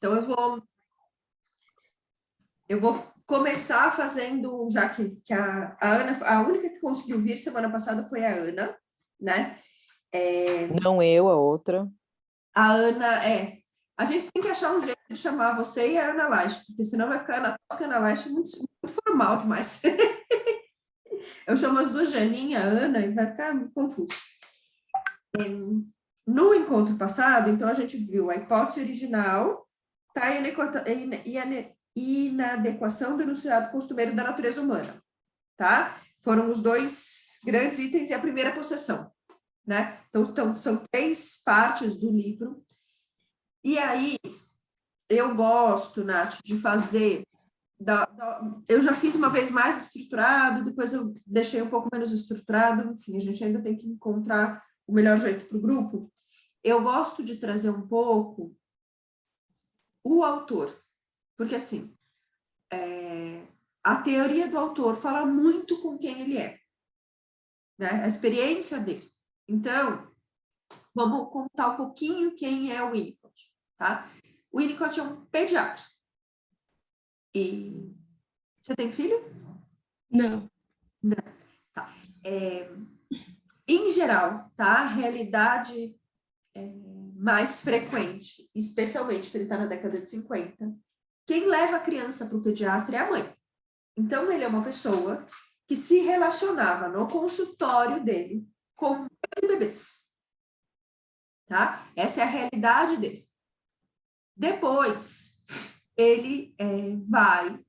Então, eu vou começar fazendo, já que a Ana, a única que conseguiu vir semana passada foi a Ana, né? Não eu, a outra. A Ana, a gente tem que achar um jeito de chamar você e a Ana Laje, porque senão vai ficar Ana Tosca e Ana Laje muito formal demais. Eu chamo as duas Janinha, Ana, e vai ficar muito confuso. No encontro passado, então, a gente viu a hipótese original, tá? E a inadequação do enunciado costumeiro da natureza humana, tá? Foram os dois grandes itens e a primeira possessão, né? Então são 3 partes do livro. E aí, eu gosto, Nath, de fazer... eu já fiz uma vez mais estruturado, depois eu deixei um pouco menos estruturado, enfim, a gente ainda tem que encontrar o melhor jeito para o grupo. Eu gosto de trazer um pouco o autor, porque, assim, a teoria do autor fala muito com quem ele é, né? A experiência dele. Então, vamos contar um pouquinho quem é o Winnicott, tá? O Winnicott é um pediatra. E você tem filho? Não. Não. Tá. Em geral, tá? A realidade mais frequente, especialmente porque ele está na década de 50, quem leva a criança para o pediatra é a mãe. Então, ele é uma pessoa que se relacionava no consultório dele com bebês. Tá? Essa é a realidade dele. Depois, ele vai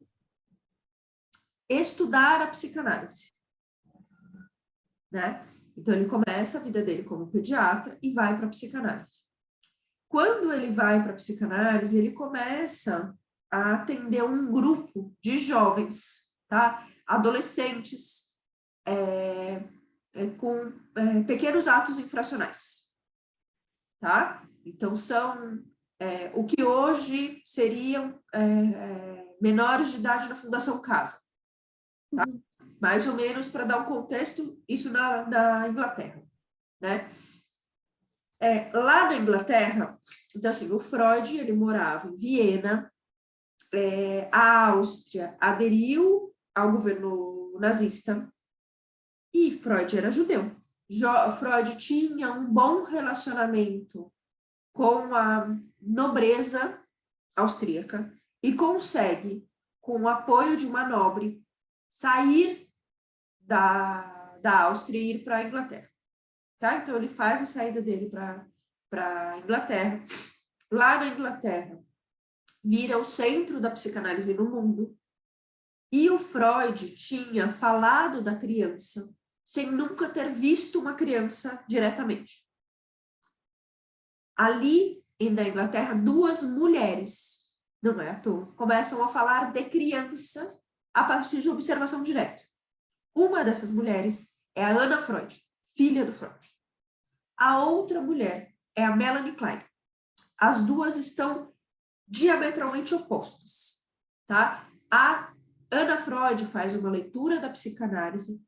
estudar a psicanálise. Né? Então, ele começa a vida dele como pediatra e vai para a psicanálise. Quando ele vai para a psicanálise, ele começa a atender um grupo de jovens, tá? Adolescentes, com pequenos atos infracionais, tá? Então, são o que hoje seriam menores de idade na Fundação Casa, tá? Mais ou menos, para dar um contexto, isso na Inglaterra, né? Lá na Inglaterra, então, assim, o Freud, ele morava em Viena, a Áustria aderiu ao governo nazista, e Freud era judeu. Freud tinha um bom relacionamento com a nobreza austríaca e consegue, com o apoio de uma nobre, sair da Áustria e ir para a Inglaterra. Tá? Então, ele faz a saída dele para a Inglaterra. Lá na Inglaterra, vira o centro da psicanálise no mundo. E o Freud tinha falado da criança sem nunca ter visto uma criança diretamente. Ali, na Inglaterra, 2 mulheres, não é à toa, começam a falar de criança a partir de observação direta. Uma dessas mulheres é a Anna Freud, filha do Freud. A outra mulher é a Melanie Klein. As duas estão diametralmente opostas, tá? A Anna Freud faz uma leitura da psicanálise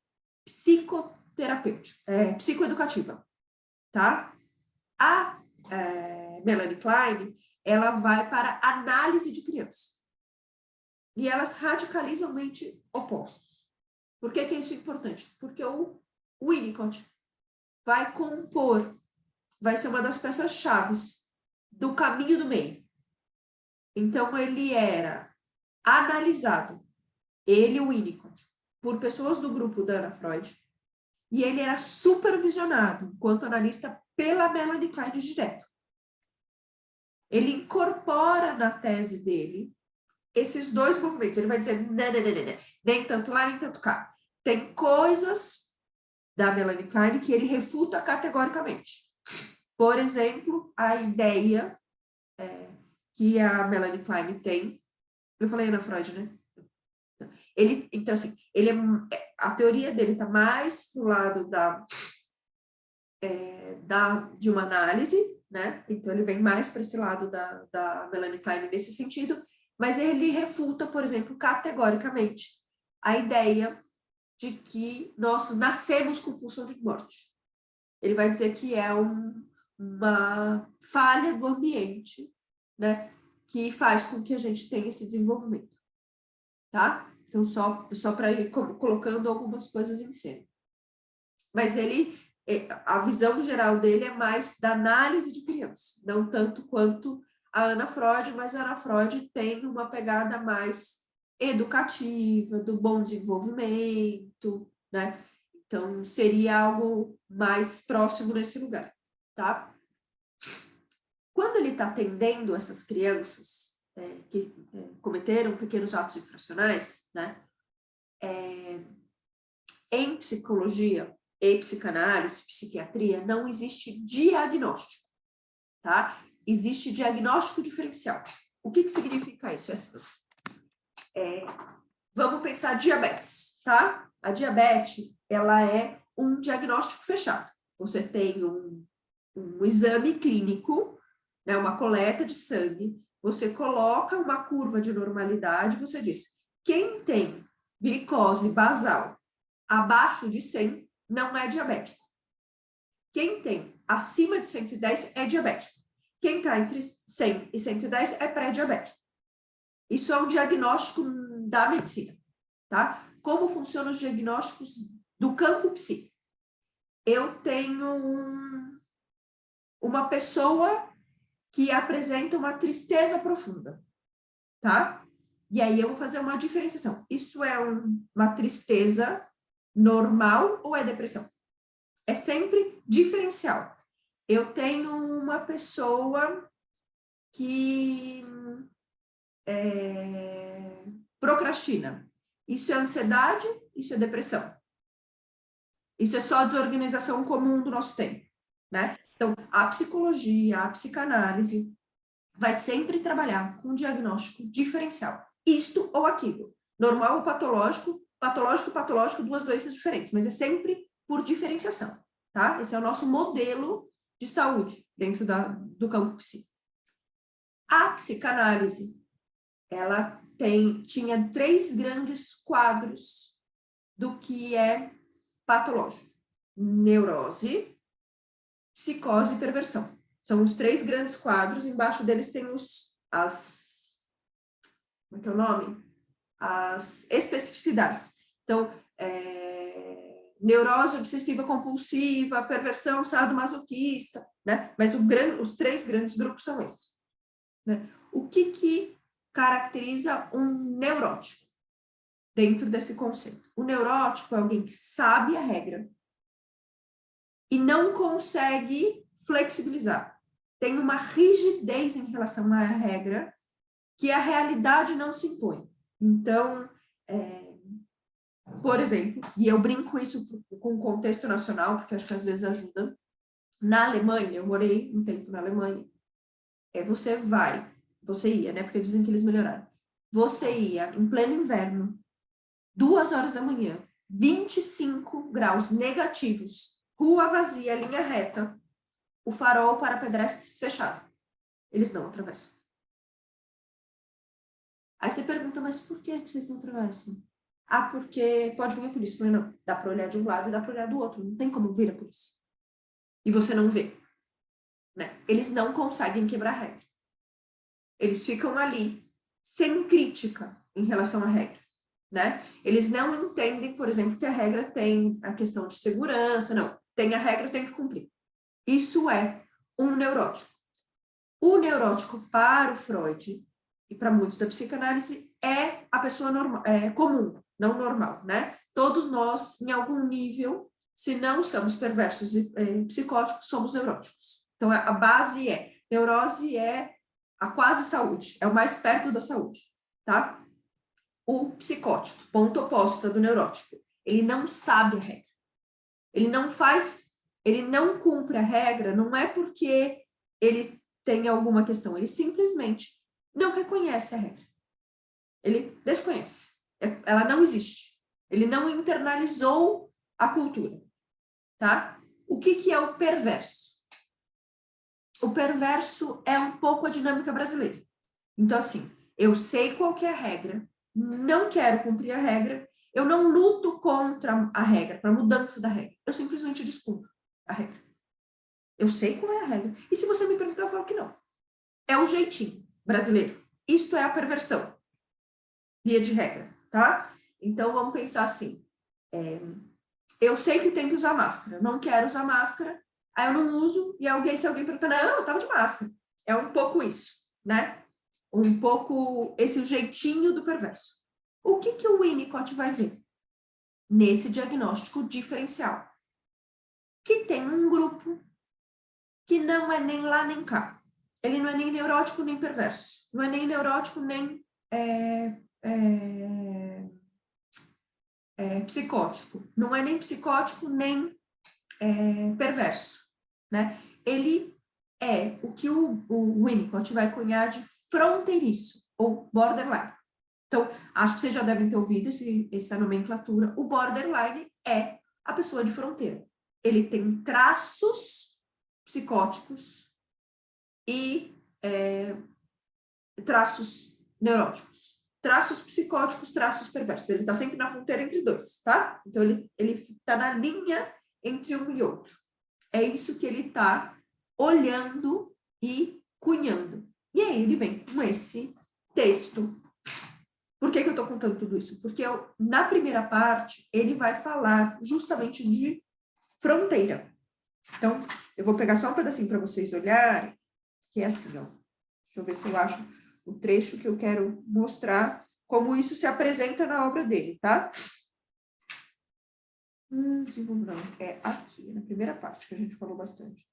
psicoterapêutica, psicoeducativa, tá? A Melanie Klein, ela vai para análise de criança. E elas radicalizamente opostas. Por que isso é importante? Porque o Winnicott vai compor, vai ser uma das peças-chave do caminho do meio. Então, ele era analisado, ele e o Winnicott, por pessoas do grupo da Anna Freud, e ele era supervisionado, enquanto analista, pela Melanie Klein direto. Ele incorpora na tese dele esses 2 movimentos. Ele vai dizer, nem tanto lá, nem tanto cá. Tem coisas da Melanie Klein que ele refuta categoricamente. Por exemplo, a ideia que a Melanie Klein tem, eu falei Anna Freud, né? Então, assim, a teoria dele está mais do lado de uma análise, né? Então, ele vem mais para esse lado da Melanie Klein nesse sentido, mas ele refuta, por exemplo, categoricamente, a ideia de que nós nascemos com pulsão de morte. Ele vai dizer que é uma falha do ambiente, né? que faz com que a gente tenha esse desenvolvimento, tá? Então, só para ir colocando algumas coisas em cena. Mas a visão geral dele é mais da análise de criança, não tanto quanto a Ana Freud, mas a Ana Freud tem uma pegada mais educativa, do bom desenvolvimento, né? Então, seria algo mais próximo nesse lugar, tá? Quando ele está atendendo essas crianças que cometeram pequenos atos infracionais, né? Em psicologia e psicanálise, psiquiatria, não existe diagnóstico, tá? Existe diagnóstico diferencial. O que significa isso? Vamos pensar diabetes, tá? A diabetes, ela é um diagnóstico fechado. Você tem um exame clínico, né, uma coleta de sangue, você coloca uma curva de normalidade, você diz, quem tem glicose basal abaixo de 100 não é diabético. Quem tem acima de 110 é diabético. Quem está entre 100 e 110 é pré-diabético. Isso é um diagnóstico da medicina, tá? Como funcionam os diagnósticos do campo psíquico? Eu tenho uma pessoa que apresenta uma tristeza profunda, tá? E aí eu vou fazer uma diferenciação. Isso é uma tristeza normal ou é depressão? É sempre diferencial. Eu tenho uma pessoa que procrastina. Isso é ansiedade, isso é depressão. Isso é só desorganização comum do nosso tempo, né? Então, a psicologia, a psicanálise vai sempre trabalhar com diagnóstico diferencial. Isto ou aquilo. Normal ou patológico, patológico, duas doenças diferentes, mas é sempre por diferenciação, tá? Esse é o nosso modelo de saúde dentro do campo psíquico. A psicanálise, ela tinha 3 grandes quadros do que é patológico: neurose, psicose e perversão. São os 3 grandes quadros, embaixo deles tem como é que é o nome? As especificidades. Então, neurose obsessiva compulsiva, perversão sadomasoquista, né? Mas os 3 grandes grupos são esses, né? O que caracteriza um neurótico dentro desse conceito? O neurótico é alguém que sabe a regra e não consegue flexibilizar. Tem uma rigidez em relação à regra que a realidade não se impõe. Então, por exemplo, e eu brinco isso com o contexto nacional, porque acho que às vezes ajuda. Na Alemanha, eu morei um tempo na Alemanha, você ia, né? Porque dizem que eles melhoraram. Você ia em pleno inverno, 2 horas da manhã, 25 graus negativos, rua vazia, linha reta, o farol para pedestres fechado. Eles não atravessam. Aí você pergunta, mas por que vocês não atravessam? Ah, porque pode vir a polícia. Não, dá para olhar de um lado e dá para olhar do outro. Não tem como vir a polícia. E você não vê. Né? Eles não conseguem quebrar a regra. Eles ficam ali, sem crítica em relação à regra. Né? Eles não entendem, por exemplo, que a regra tem a questão de segurança. Não, tem a regra, tem que cumprir. Isso é um neurótico. O neurótico para o Freud e para muitos da psicanálise é a pessoa normal, comum, não normal, né? Todos nós, em algum nível, se não somos perversos e psicóticos, somos neuróticos. Então, a base neurose é a quase saúde, é o mais perto da saúde, tá? O psicótico, ponto oposto do neurótico, ele não sabe a regra. Ele não cumpre a regra, não é porque ele tem alguma questão, ele simplesmente não reconhece a regra. Ele desconhece. Ela não existe. Ele não internalizou a cultura, tá? O que é o perverso? O perverso é um pouco a dinâmica brasileira. Então, assim, eu sei qual que é a regra, não quero cumprir a regra, eu não luto contra a regra, para a mudança da regra. Eu simplesmente descumpro a regra. Eu sei qual é a regra. E se você me perguntar, eu falo que não. É o jeitinho. brasileiro. Isto é a perversão, via de regra, tá? Então, vamos pensar assim, eu sei que tem que usar máscara, não quero usar máscara, aí eu não uso, e se alguém pergunta, não, eu tava de máscara. É um pouco isso, né? Um pouco esse jeitinho do perverso. O que o Winnicott vai ver nesse diagnóstico diferencial? Que tem um grupo que não é nem lá nem cá. Ele não é nem neurótico nem perverso. Não é nem neurótico nem psicótico. Não é nem psicótico nem perverso, né? Ele é o que o Winnicott vai cunhar de fronteiriço, ou borderline. Então, acho que vocês já devem ter ouvido essa nomenclatura. O borderline é a pessoa de fronteira. Ele tem traços psicóticos e traços neuróticos. Traços psicóticos, traços perversos. Ele está sempre na fronteira entre dois, tá? Então, ele está na linha entre um e outro. É isso que ele está olhando e cunhando. E aí ele vem com esse texto. Por que eu estou contando tudo isso? Porque na primeira parte, ele vai falar justamente de fronteira. Então, eu vou pegar só um pedacinho para vocês olharem, que é assim, ó. Deixa eu ver se eu acho o trecho que eu quero mostrar como isso se apresenta na obra dele, tá? Não, é aqui, na primeira parte, que a gente falou bastante.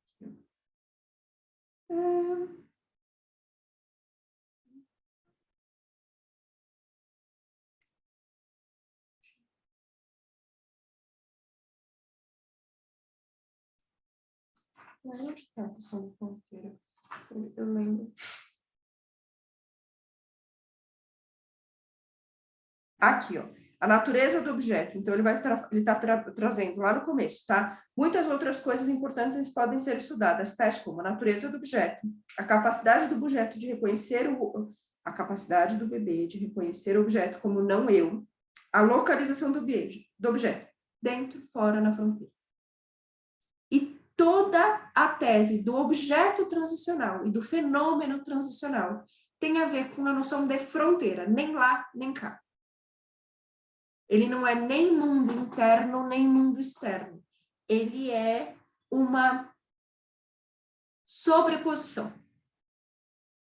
Onde está a questão de fronteira? Eu lembro. Aqui, ó. A natureza do objeto. Então, ele está trazendo lá no começo, tá? Muitas outras coisas importantes podem ser estudadas, tais como a natureza do objeto, a capacidade do objeto de reconhecer a capacidade do bebê de reconhecer o objeto como não eu, a localização do objeto, dentro, fora, na fronteira. E toda a tese do objeto transicional e do fenômeno transicional tem a ver com a noção de fronteira, nem lá, nem cá. Ele não é nem mundo interno, nem mundo externo. Ele é uma sobreposição,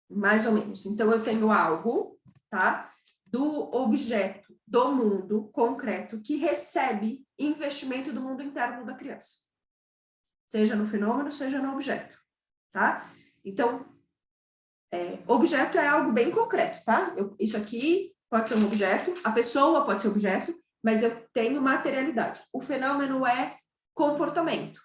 mais ou menos. Então, eu tenho algo, tá? Do objeto, do mundo concreto, que recebe investimento do mundo interno da criança. Seja no fenômeno, seja no objeto, tá? Então, objeto é algo bem concreto, tá? Isso aqui pode ser um objeto, a pessoa pode ser objeto, mas eu tenho materialidade. O fenômeno é comportamento,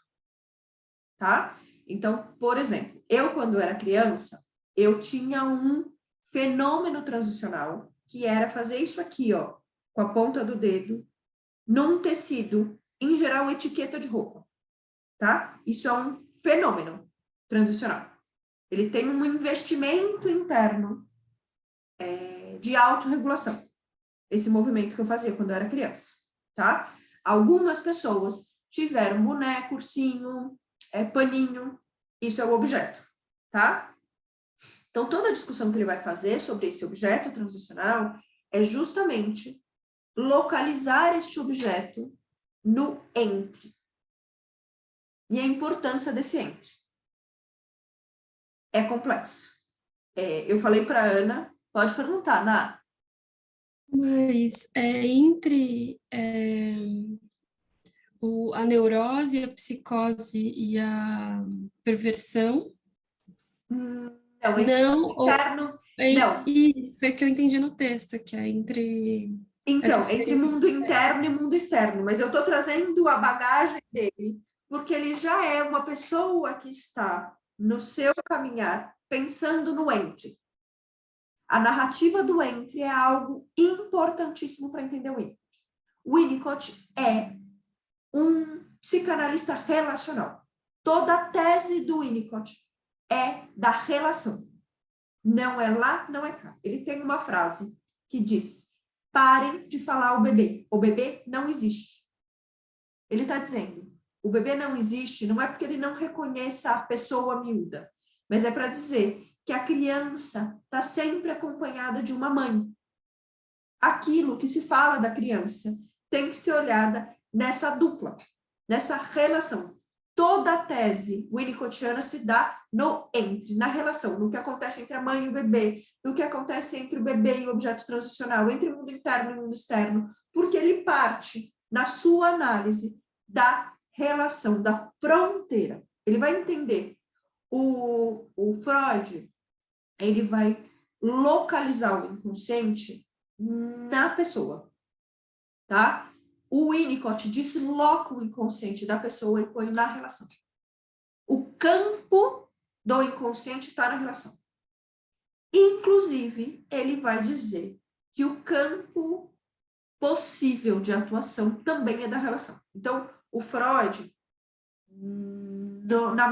tá? Então, por exemplo, eu, quando era criança, eu tinha um fenômeno transicional, que era fazer isso aqui, ó, com a ponta do dedo, num tecido, em geral, etiqueta de roupa, tá? Isso é um fenômeno transicional. Ele tem um investimento interno de autorregulação. Esse movimento que eu fazia quando eu era criança, tá? Algumas pessoas tiveram boneco, ursinho, paninho, isso é o objeto, tá? Então, toda a discussão que ele vai fazer sobre esse objeto transicional é justamente localizar este objeto no entre. E a importância desse entre. É complexo. Eu falei para a Ana, pode perguntar, Ná. Mas entre a neurose, a psicose e a perversão? Não, interno. Não. Isso é que eu entendi no texto, que é entre... Então, entre mundo interno e mundo externo, mas eu estou trazendo a bagagem dele, porque ele já é uma pessoa que está no seu caminhar pensando no entre. A narrativa do entre é algo importantíssimo para entender o Winnicott. O Winnicott é um psicanalista relacional. Toda a tese do Winnicott é da relação. Não é lá, não é cá. Ele tem uma frase que diz: parem de falar o bebê não existe. Ele está dizendo, o bebê não existe, não é porque ele não reconheça a pessoa miúda, mas é para dizer que a criança está sempre acompanhada de uma mãe. Aquilo que se fala da criança tem que ser olhada nessa dupla, nessa relação. Toda a tese winnicottiana se dá no entre, na relação, no que acontece entre a mãe e o bebê, no que acontece entre o bebê e o objeto transicional, entre o mundo interno e o mundo externo, porque ele parte, na sua análise, da relação, da fronteira. Ele vai entender. O Freud, ele vai localizar o inconsciente na pessoa, tá? O Winnicott desloca o inconsciente da pessoa e põe na relação. O campo do inconsciente está na relação. Inclusive, ele vai dizer que o campo possível de atuação também é da relação. Então, o Freud, na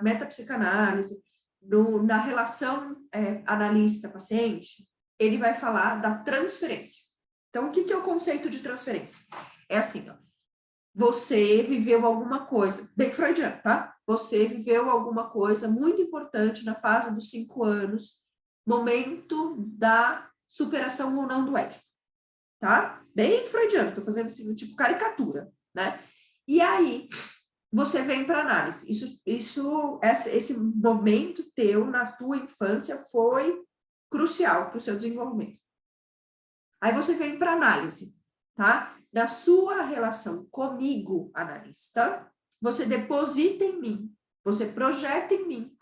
metapsicanálise, na relação analista-paciente, ele vai falar da transferência. Então, o que é o conceito de transferência? É assim, ó, você viveu alguma coisa, bem freudiano, tá? Você viveu alguma coisa muito importante na fase dos 5 anos, momento da superação ou não do Édipo, tá? Bem freudiano, tô fazendo assim, tipo caricatura, né? E aí, você vem para análise. Esse momento teu na tua infância foi crucial para o seu desenvolvimento. Aí você vem para análise, tá? Da sua relação comigo, analista, você deposita em mim, você projeta em mim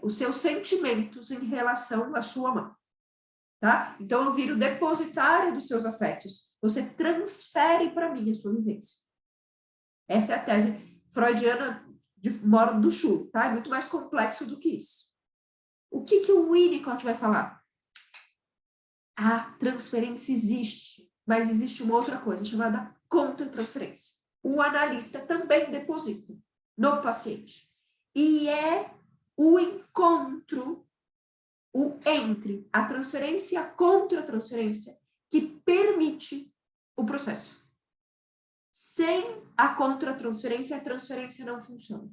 os seus sentimentos em relação à sua mãe, tá? Então, eu viro depositária dos seus afetos. Você transfere para mim a sua vivência. Essa é a tese freudiana de modo do Schur, tá? É muito mais complexo do que isso. O que o Winnicott vai falar? A transferência existe, mas existe uma outra coisa chamada contra-transferência. O analista também deposita no paciente. E é o encontro, o entre a transferência e a contra-transferência que permite o processo. Sem a contra-transferência, a transferência não funciona.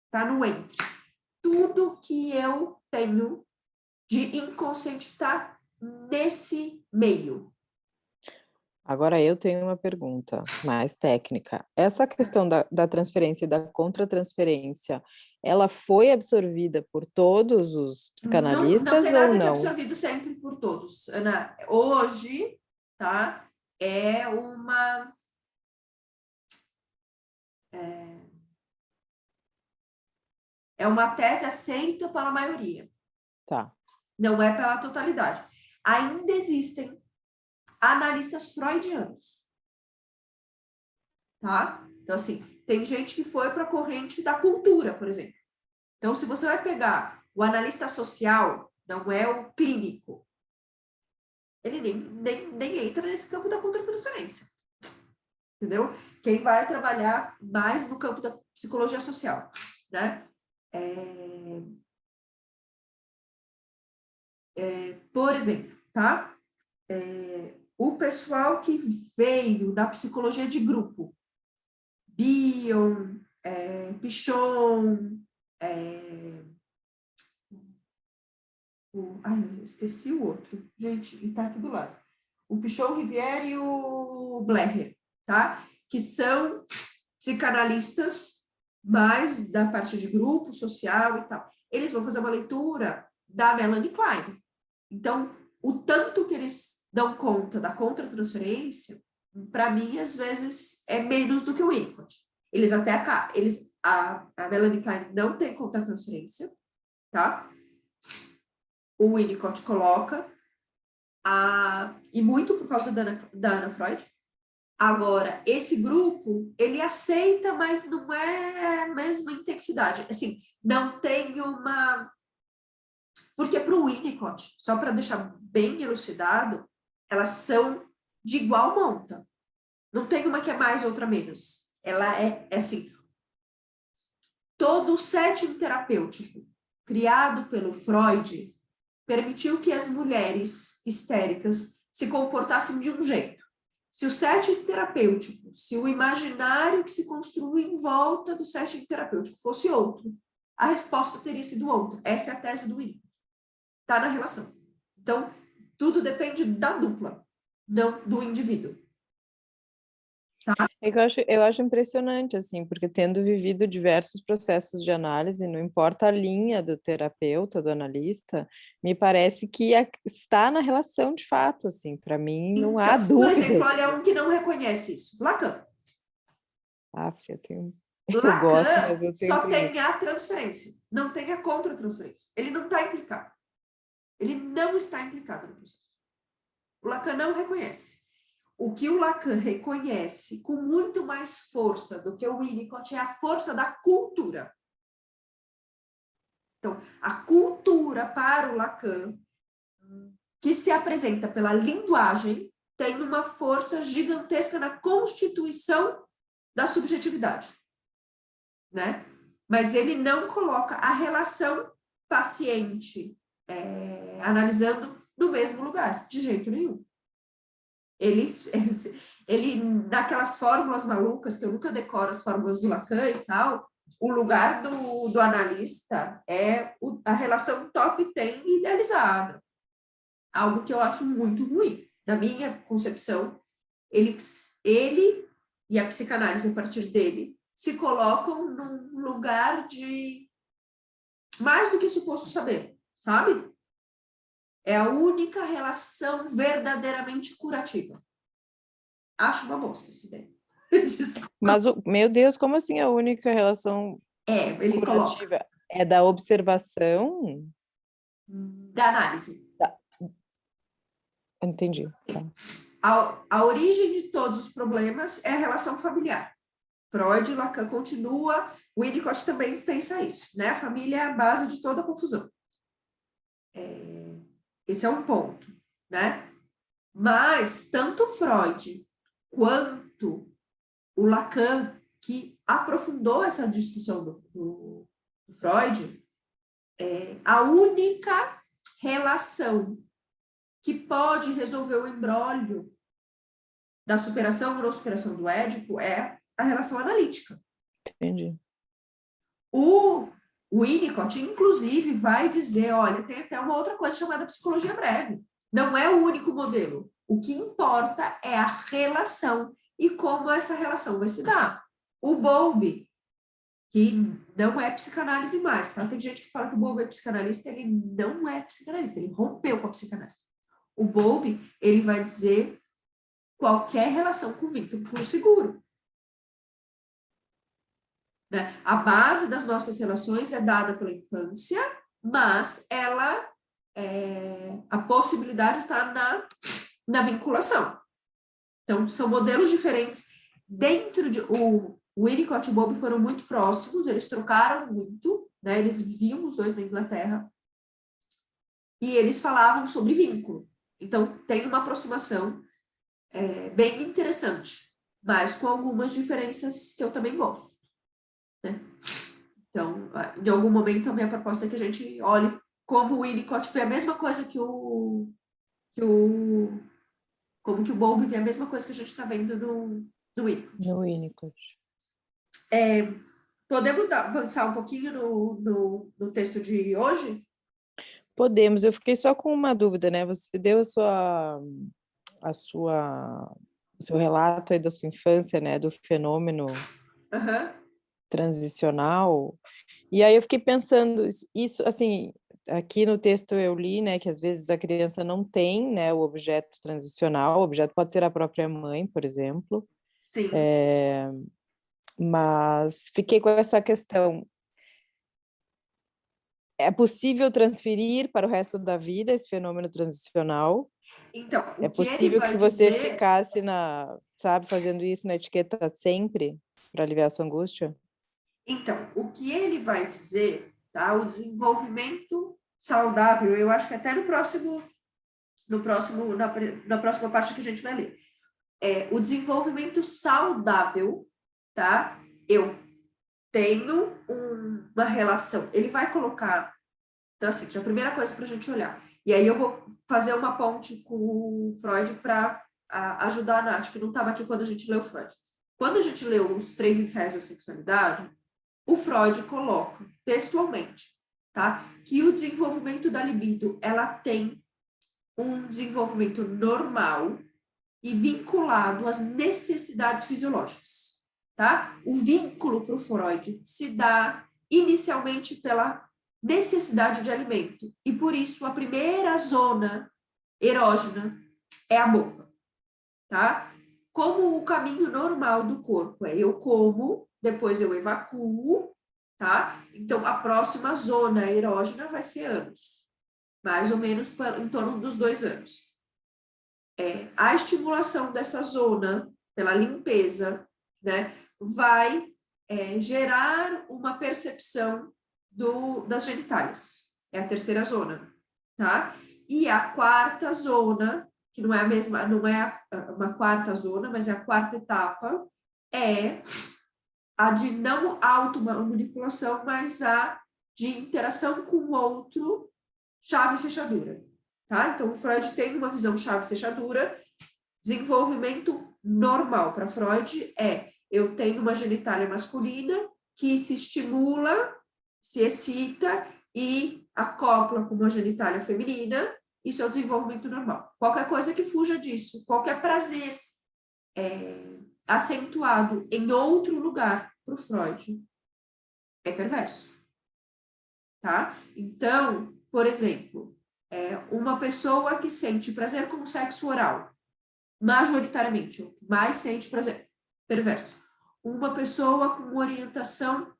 Está no entre. Tudo que eu tenho de inconsciente está nesse meio. Agora eu tenho uma pergunta mais técnica. Essa questão da transferência e da contra-transferência, ela foi absorvida por todos os psicanalistas não tem nada ou que é não? absorvido sempre por todos, Ana. Hoje, tá? É uma tese aceita pela maioria. Tá. Não é pela totalidade. Ainda existem analistas freudianos. Tá? Então, assim, tem gente que foi para a corrente da cultura, por exemplo. Então, se você vai pegar o analista social, não é o clínico, ele nem entra nesse campo da contra-transferência. Entendeu? Quem vai trabalhar mais no campo da psicologia social, né? Por exemplo, tá? O pessoal que veio da psicologia de grupo, Bion, Pichon, eu esqueci o outro, gente, e tá aqui do lado. O Pichon, Rivière e o Blecher, tá? Que são psicanalistas mais da parte de grupo, social e tal. Eles vão fazer uma leitura da Melanie Klein. Então, o tanto que eles dão conta da contra-transferência, para mim, às vezes, é menos do que o Winnicott. A Melanie Klein não tem contra-transferência, tá? O Winnicott coloca, e muito por causa da Ana Freud. Agora, esse grupo, ele aceita, mas não é a mesma intensidade. Assim, não tem uma... Porque para o Winnicott, só para deixar bem elucidado, elas são de igual monta. Não tem uma que é mais, outra menos. Ela é assim, todo o setting terapêutico criado pelo Freud permitiu que as mulheres histéricas se comportassem de um jeito. Se o setting terapêutico, se o imaginário que se construi em volta do setting terapêutico fosse outro, a resposta teria sido outra. Essa é a tese do Winnicott. Está na relação. Então, tudo depende da dupla, não do indivíduo. É que eu acho impressionante, assim, porque tendo vivido diversos processos de análise, não importa a linha do terapeuta, do analista, me parece que está na relação de fato, assim, para mim não há Então, dúvida. por exemplo, olha um que não reconhece isso, Lacan. Eu gosto, mas Lacan eu tenho só preguiça. tem a transferência, não tem a contra-transferência. Ele não está implicado. Ele não está implicado no processo. O Lacan não reconhece. O que o Lacan reconhece com muito mais força do que o Winnicott é a força da cultura. Então, a cultura para o Lacan, que se apresenta pela linguagem, tem uma força gigantesca na constituição da subjetividade, né? Mas ele não coloca a relação paciente analisando no mesmo lugar, de jeito nenhum. Ele, naquelas fórmulas malucas, que eu nunca decoro as fórmulas do Lacan e tal, o lugar do analista é a relação top-10 idealizada. Algo que eu acho muito ruim. Na minha concepção, ele e a psicanálise a partir dele se colocam num lugar de mais do que suposto saber, sabe? É a única relação verdadeiramente curativa. Acho uma bosta essa ideia. Mas, meu Deus, como assim a única relação Ele curativa coloca. é da observação? Da análise. Entendi. A origem de todos os problemas é a relação familiar. Freud e Lacan continua, Winnicott também pensa isso, né? A família é a base de toda a confusão. Esse é um ponto, né? Mas tanto Freud quanto o Lacan, que aprofundou essa discussão do Freud, a única relação que pode resolver o imbróglio da superação ou não superação do Édipo é a relação analítica. Entendi. O Winnicott, inclusive, vai dizer, olha, tem até uma outra coisa chamada psicologia breve. Não é o único modelo. O que importa é a relação e como essa relação vai se dar. O Bowlby, que não é psicanálise mais, tá? Tem gente que fala que o Bowlby é psicanalista, ele não é psicanalista, ele rompeu com a psicanálise. O Bowlby, ele vai dizer qualquer relação com vínculo seguro. Né? A base das nossas relações é dada pela infância, mas a possibilidade está na vinculação. Então, são modelos diferentes. Dentro de... O Winnicott e o Bowlby foram muito próximos, eles trocaram muito, né? Eles viviam os dois na Inglaterra, e eles falavam sobre vínculo. Então, tem uma aproximação bem interessante, mas com algumas diferenças que eu também gosto. Né? Então, em algum momento, a minha proposta é que a gente olhe como o Winnicott vê a mesma coisa como que o Bowlby vê a mesma coisa que a gente está vendo no Winnicott. No Winnicott. Podemos avançar um pouquinho no texto de hoje? Podemos, eu fiquei só com uma dúvida, né? Você deu o seu relato aí da sua infância, né? Do fenômeno transicional. E aí eu fiquei pensando, isso, assim, aqui no texto eu li, né, que às vezes a criança não tem, né, o objeto transicional, o objeto pode ser a própria mãe, por exemplo. Sim. Mas fiquei com essa questão. É possível transferir para o resto da vida esse fenômeno transicional? Então, é possível que você ficasse fazendo isso na etiqueta sempre para aliviar a sua angústia? Então, o que ele vai dizer, tá? O desenvolvimento saudável, eu acho que até na próxima parte que a gente vai ler. O desenvolvimento saudável, tá? Eu tenho uma relação. Ele vai colocar, então assim, a primeira coisa para a gente olhar. E aí eu vou fazer uma ponte com o Freud para ajudar a Nath, que não estava aqui quando a gente leu Freud. Quando a gente leu os 3 ensaios da sexualidade, o Freud coloca textualmente, tá? Que o desenvolvimento da libido, ela tem um desenvolvimento normal e vinculado às necessidades fisiológicas, tá? O vínculo para o Freud se dá inicialmente pela necessidade de alimento, e por isso a primeira zona erógena é a boca, tá? Como o caminho normal do corpo é eu como, depois eu evacuo, tá? Então a próxima zona erógena vai ser ânus, mais ou menos em torno dos 2 anos. A estimulação dessa zona pela limpeza, né, vai gerar uma percepção das genitálias. É a terceira zona, tá? E a quarta zona, que não é a mesma, não é uma quarta zona, mas é a quarta etapa, é a de não automanipulação, mas a de interação com o outro, chave e fechadura. Tá? Então, o Freud tem uma visão chave-fechadura. Desenvolvimento normal para Freud é: eu tenho uma genitália masculina que se estimula, se excita e acopla com uma genitália feminina. Isso é o desenvolvimento normal. Qualquer coisa que fuja disso, qualquer prazer acentuado em outro lugar para o Freud é perverso. Tá? Então, por exemplo, uma pessoa que sente prazer com o sexo oral, majoritariamente, o que mais sente prazer, perverso. Uma pessoa com orientação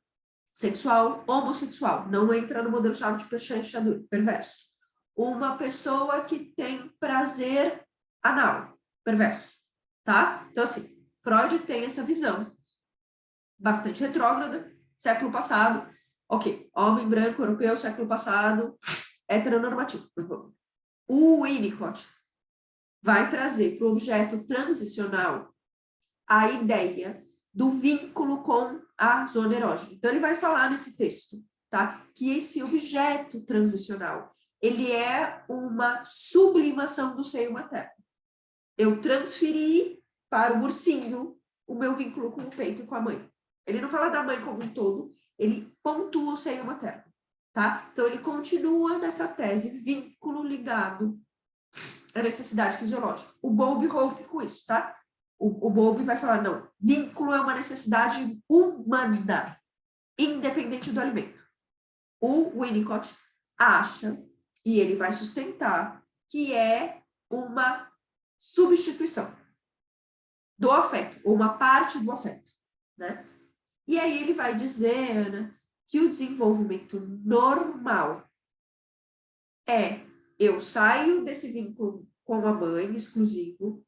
sexual homossexual, não entra no modelo chave de fechadura, perverso. Uma pessoa que tem prazer anal, perverso, tá? Então, assim, Freud tem essa visão bastante retrógrada, século passado, ok, homem branco, europeu, século passado, heteronormativo. O Winnicott vai trazer para o objeto transicional a ideia do vínculo com a zona erógena. Então, ele vai falar nesse texto, tá? Que esse objeto transicional, ele é uma sublimação do seio materno. Eu transferi para o ursinho o meu vínculo com o peito e com a mãe. Ele não fala da mãe como um todo, ele pontua o seio materno, tá? Então, ele continua nessa tese, vínculo ligado à necessidade fisiológica. O Bowlby rompe com isso, tá? O Bowlby vai falar, não, vínculo é uma necessidade humana, independente do alimento. O Winnicott acha, e ele vai sustentar, que é uma substituição do afeto, ou uma parte do afeto, né? E aí ele vai dizer, Ana, que o desenvolvimento normal é: eu saio desse vínculo com a mãe exclusivo,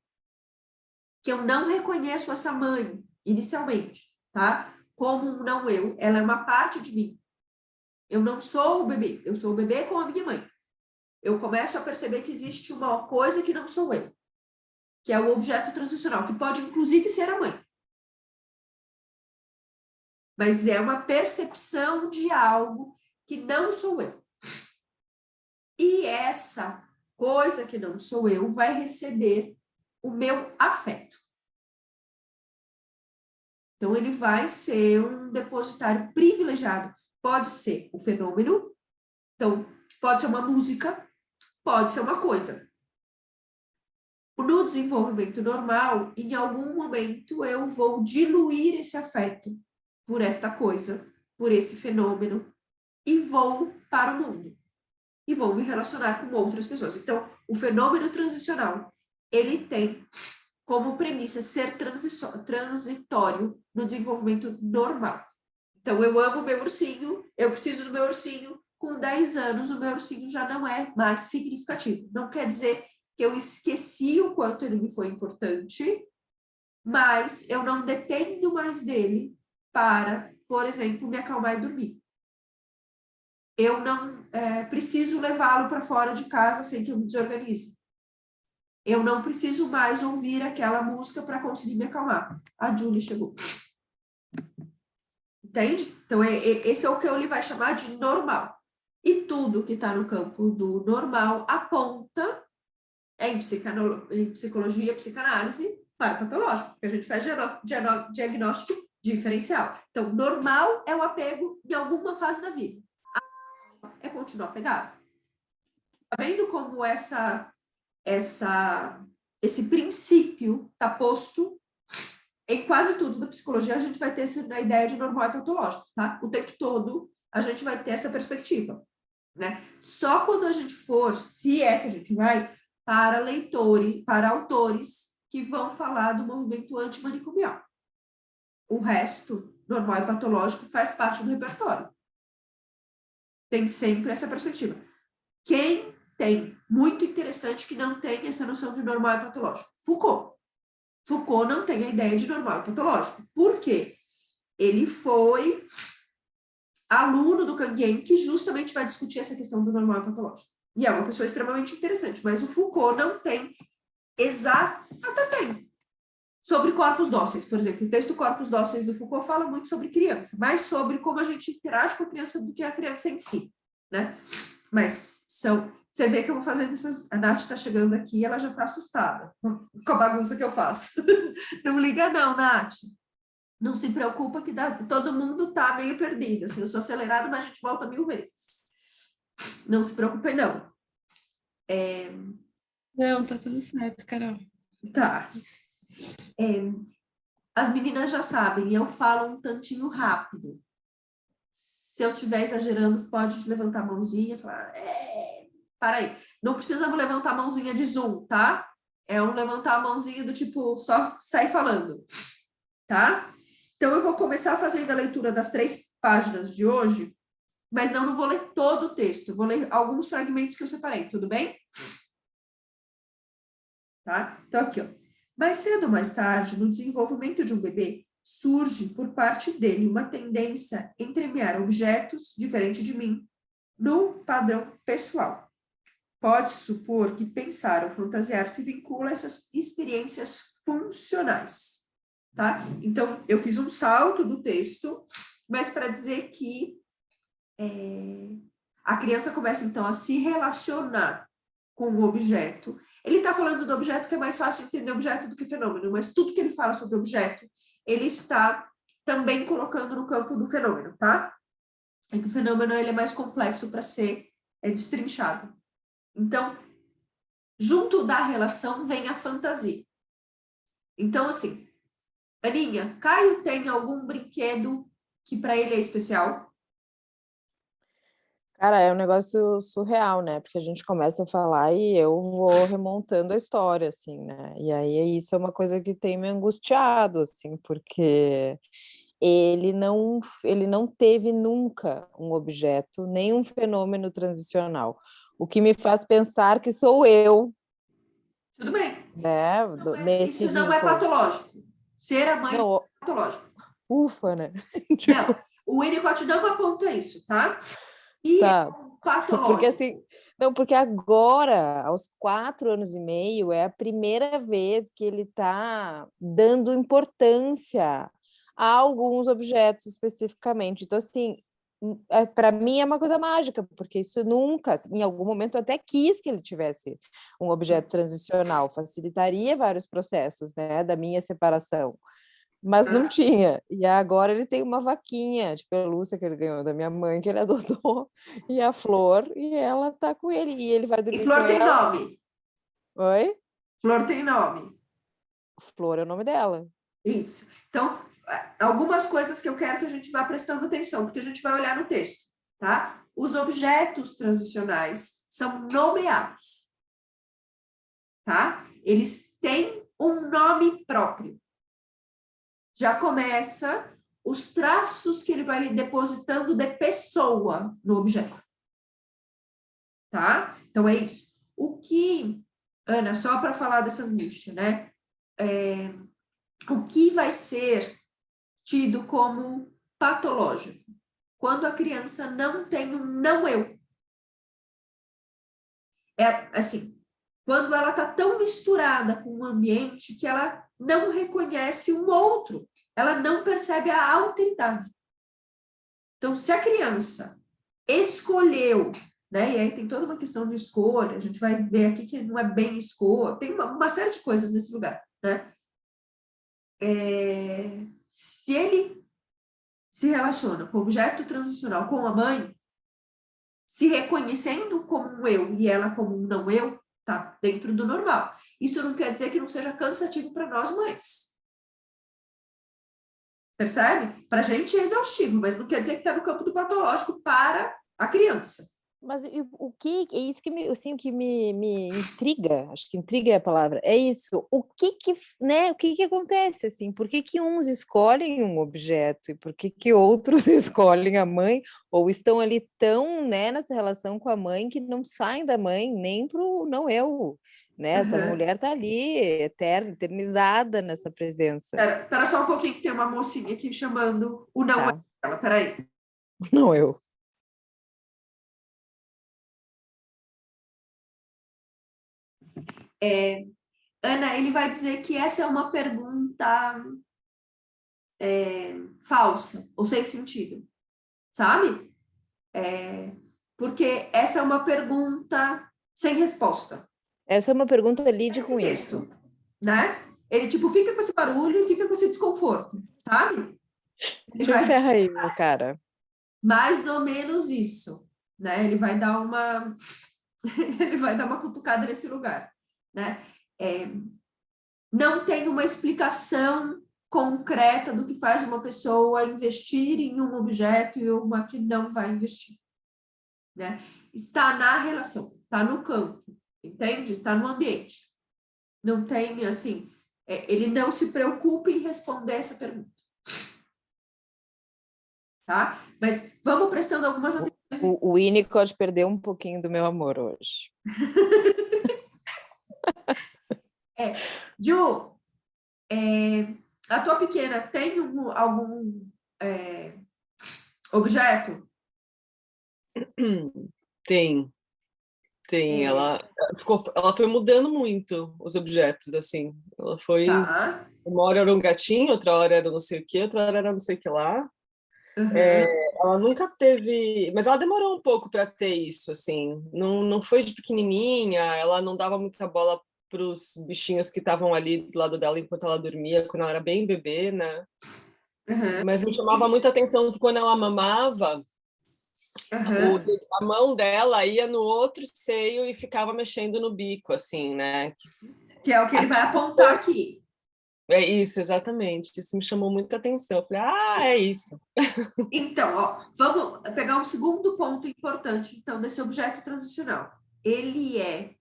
que eu não reconheço essa mãe inicialmente, tá? Como um não eu, ela é uma parte de mim. Eu não sou o bebê, eu sou o bebê com a minha mãe. Eu começo a perceber que existe uma coisa que não sou eu, que é o objeto transicional, que pode inclusive ser a mãe. Mas é uma percepção de algo que não sou eu. E essa coisa que não sou eu vai receber o meu afeto. Então, ele vai ser um depositário privilegiado. Pode ser o fenômeno, então, pode ser uma música, pode ser uma coisa. No desenvolvimento normal, em algum momento, eu vou diluir esse afeto por esta coisa, por esse fenômeno, e vou para o mundo. E vou me relacionar com outras pessoas. Então, o fenômeno transicional, ele tem como premissa ser transitório no desenvolvimento normal. Então, eu amo meu ursinho, eu preciso do meu ursinho. Com 10 anos, o meu ursinho já não é mais significativo. Não quer dizer que eu esqueci o quanto ele me foi importante, mas eu não dependo mais dele para, por exemplo, me acalmar e dormir. Eu não preciso levá-lo para fora de casa sem que eu me desorganize. Eu não preciso mais ouvir aquela música para conseguir me acalmar. A Julie chegou. Entende? Então, esse é o que ele vai chamar de normal. E tudo que está no campo do normal aponta, em psicologia e psicanálise, para patológico, porque a gente faz diagnóstico diferencial. Então, normal é o apego em alguma fase da vida. É continuar apegado. Tá vendo como esse princípio está posto em quase tudo da psicologia? A gente vai ter essa ideia de normal e patológico, tá? O tempo todo a gente vai ter essa perspectiva, né? Só quando a gente for, se é que a gente vai, para leitores, para autores que vão falar do movimento antimanicomial. O resto, normal e patológico, faz parte do repertório. Tem sempre essa perspectiva. Quem tem, muito interessante, que não tem essa noção de normal e patológico? Foucault. Foucault não tem a ideia de normal e patológico. Por quê? Ele foi aluno do Canguien, que justamente vai discutir essa questão do normal e patológico. E é uma pessoa extremamente interessante, mas o Foucault não tem até tem. Sobre corpos dóceis, por exemplo. O texto Corpos Dóceis do Foucault fala muito sobre criança, mais sobre como a gente interage com a criança do que a criança em si, né? Mas você vê que eu vou fazendo essas... A Nath está chegando aqui e ela já está assustada com a bagunça que eu faço. Não liga não, Nath. Não se preocupa que todo mundo está meio perdido. Assim, eu sou acelerada, mas a gente volta 1000 vezes. Não se preocupe, não. Não, tá tudo certo, Carol. Tá. As meninas já sabem, eu falo um tantinho rápido. Se eu estiver exagerando, pode levantar a mãozinha e falar, para aí. Não precisamos levantar a mãozinha de Zoom, tá? É um levantar a mãozinha do tipo, só sair falando, tá? Então, eu vou começar fazendo a leitura das 3 páginas de hoje, mas não vou ler todo o texto, eu vou ler alguns fragmentos que eu separei, tudo bem? Tá? Então, aqui, ó. Mais cedo ou mais tarde, no desenvolvimento de um bebê, surge por parte dele uma tendência a entremear objetos, diferente de mim, no padrão pessoal. Pode-se supor que pensar ou fantasiar se vincula a essas experiências funcionais. Tá? Então, eu fiz um salto do texto, mas para dizer que a criança começa, então, a se relacionar com o objeto. Ele está falando do objeto, que é mais fácil entender objeto do que fenômeno, mas tudo que ele fala sobre objeto, ele está também colocando no campo do fenômeno, tá? É que o fenômeno ele é mais complexo para ser destrinchado. Então, junto da relação vem a fantasia. Então, assim, Aninha, Caio tem algum brinquedo que para ele é especial? Cara, é um negócio surreal, né? Porque a gente começa a falar e eu vou remontando a história, assim, né? E aí isso é uma coisa que tem me angustiado, assim, porque ele não teve nunca um objeto, nem um fenômeno transicional. O que me faz pensar que sou eu, Tudo bem. né? Nesse Isso não é vínculo. patológico. Ser a mãe Não, é patológico. ufa, né? Não, o Winnicott não aponta isso, tá? E Tá. o patológico. Porque assim, não, porque agora, aos 4 anos e meio, é a primeira vez que ele está dando importância a alguns objetos especificamente. Então, assim, para mim é uma coisa mágica, porque isso nunca, em algum momento, eu até quis que ele tivesse um objeto transicional, facilitaria vários processos, né, da minha separação. Mas não tinha. E agora ele tem uma vaquinha de pelúcia que ele ganhou da minha mãe, que ele adotou, e a Flor, e ela tá com ele. E ele vai E dormir Flor com tem ela. nome. Oi? Flor tem nome. Flor é o nome dela. Isso. Então, algumas coisas que eu quero que a gente vá prestando atenção, porque a gente vai olhar no texto, tá? Os objetos transicionais são nomeados, tá? Eles têm um nome próprio. Já começa os traços que ele vai depositando de pessoa no objeto. Tá? Então, é isso. O que, Ana, só para falar dessa angústia, né? O que vai ser tido como patológico? Quando a criança não tem um não eu. É assim, quando ela está tão misturada com o ambiente que ela não reconhece um outro, ela não percebe a alteridade. Então, se a criança escolheu, né, e aí tem toda uma questão de escolha, a gente vai ver aqui que não é bem escolha, tem uma série de coisas nesse lugar, né? Se Se ele se relaciona com o objeto transicional com a mãe, se reconhecendo como um eu e ela como um não eu, tá dentro do normal. Isso não quer dizer que não seja cansativo para nós mães. Percebe? Para a gente é exaustivo, mas não quer dizer que está no campo do patológico para a criança. Mas o que é isso que me, assim, o que me intriga, acho que intriga é a palavra, é isso. Né, o que acontece assim? Por que uns escolhem um objeto e por que outros escolhem a mãe ou estão ali tão, né, nessa relação com a mãe que não saem da mãe nem pro não eu, né? Essa mulher tá ali eterna, eternizada nessa presença. Espera só um pouquinho que tem uma mocinha aqui chamando o não Tá. eu dela, peraí. Não eu. Ana, ele vai dizer que essa é uma pergunta falsa ou sem sentido, sabe? Porque essa é uma pergunta sem resposta. Essa é uma pergunta, lide com Texto, isso. né? Ele, tipo, fica com esse barulho e fica com esse desconforto, sabe? Ele Deixa eu vai ferrar dizer aí, meu cara. mais ou menos isso, né? Ele vai dar uma ele vai dar uma cutucada nesse lugar, né? Não tem uma explicação concreta do que faz uma pessoa investir em um objeto e uma que não vai investir, né? Está na relação, está no campo, entende? Está no ambiente. Não tem, assim, ele não se preocupa em responder essa pergunta. Tá? Mas vamos prestando algumas atenções. O Winnicott perdeu um pouquinho do meu amor hoje. Ju, a tua pequena tem algum objeto? Tem. Ela foi mudando muito os objetos, assim. Ela foi. Tá. Uma hora era um gatinho, outra hora era não sei o quê, outra hora era não sei o que lá. Uhum. Ela nunca teve. Mas ela demorou um pouco para ter isso, assim. Não foi de pequenininha, ela não dava muita bola para os bichinhos que estavam ali do lado dela enquanto ela dormia, quando ela era bem bebê, né? Uhum. Mas me chamava muita atenção que quando ela mamava, Uhum. a mão dela ia no outro seio e ficava mexendo no bico, assim, né? Que é o que ele vai apontar aqui. É isso, exatamente. Isso me chamou muita atenção. Eu falei, é isso. Então, ó, vamos pegar um segundo ponto importante, então, desse objeto transicional. Ele é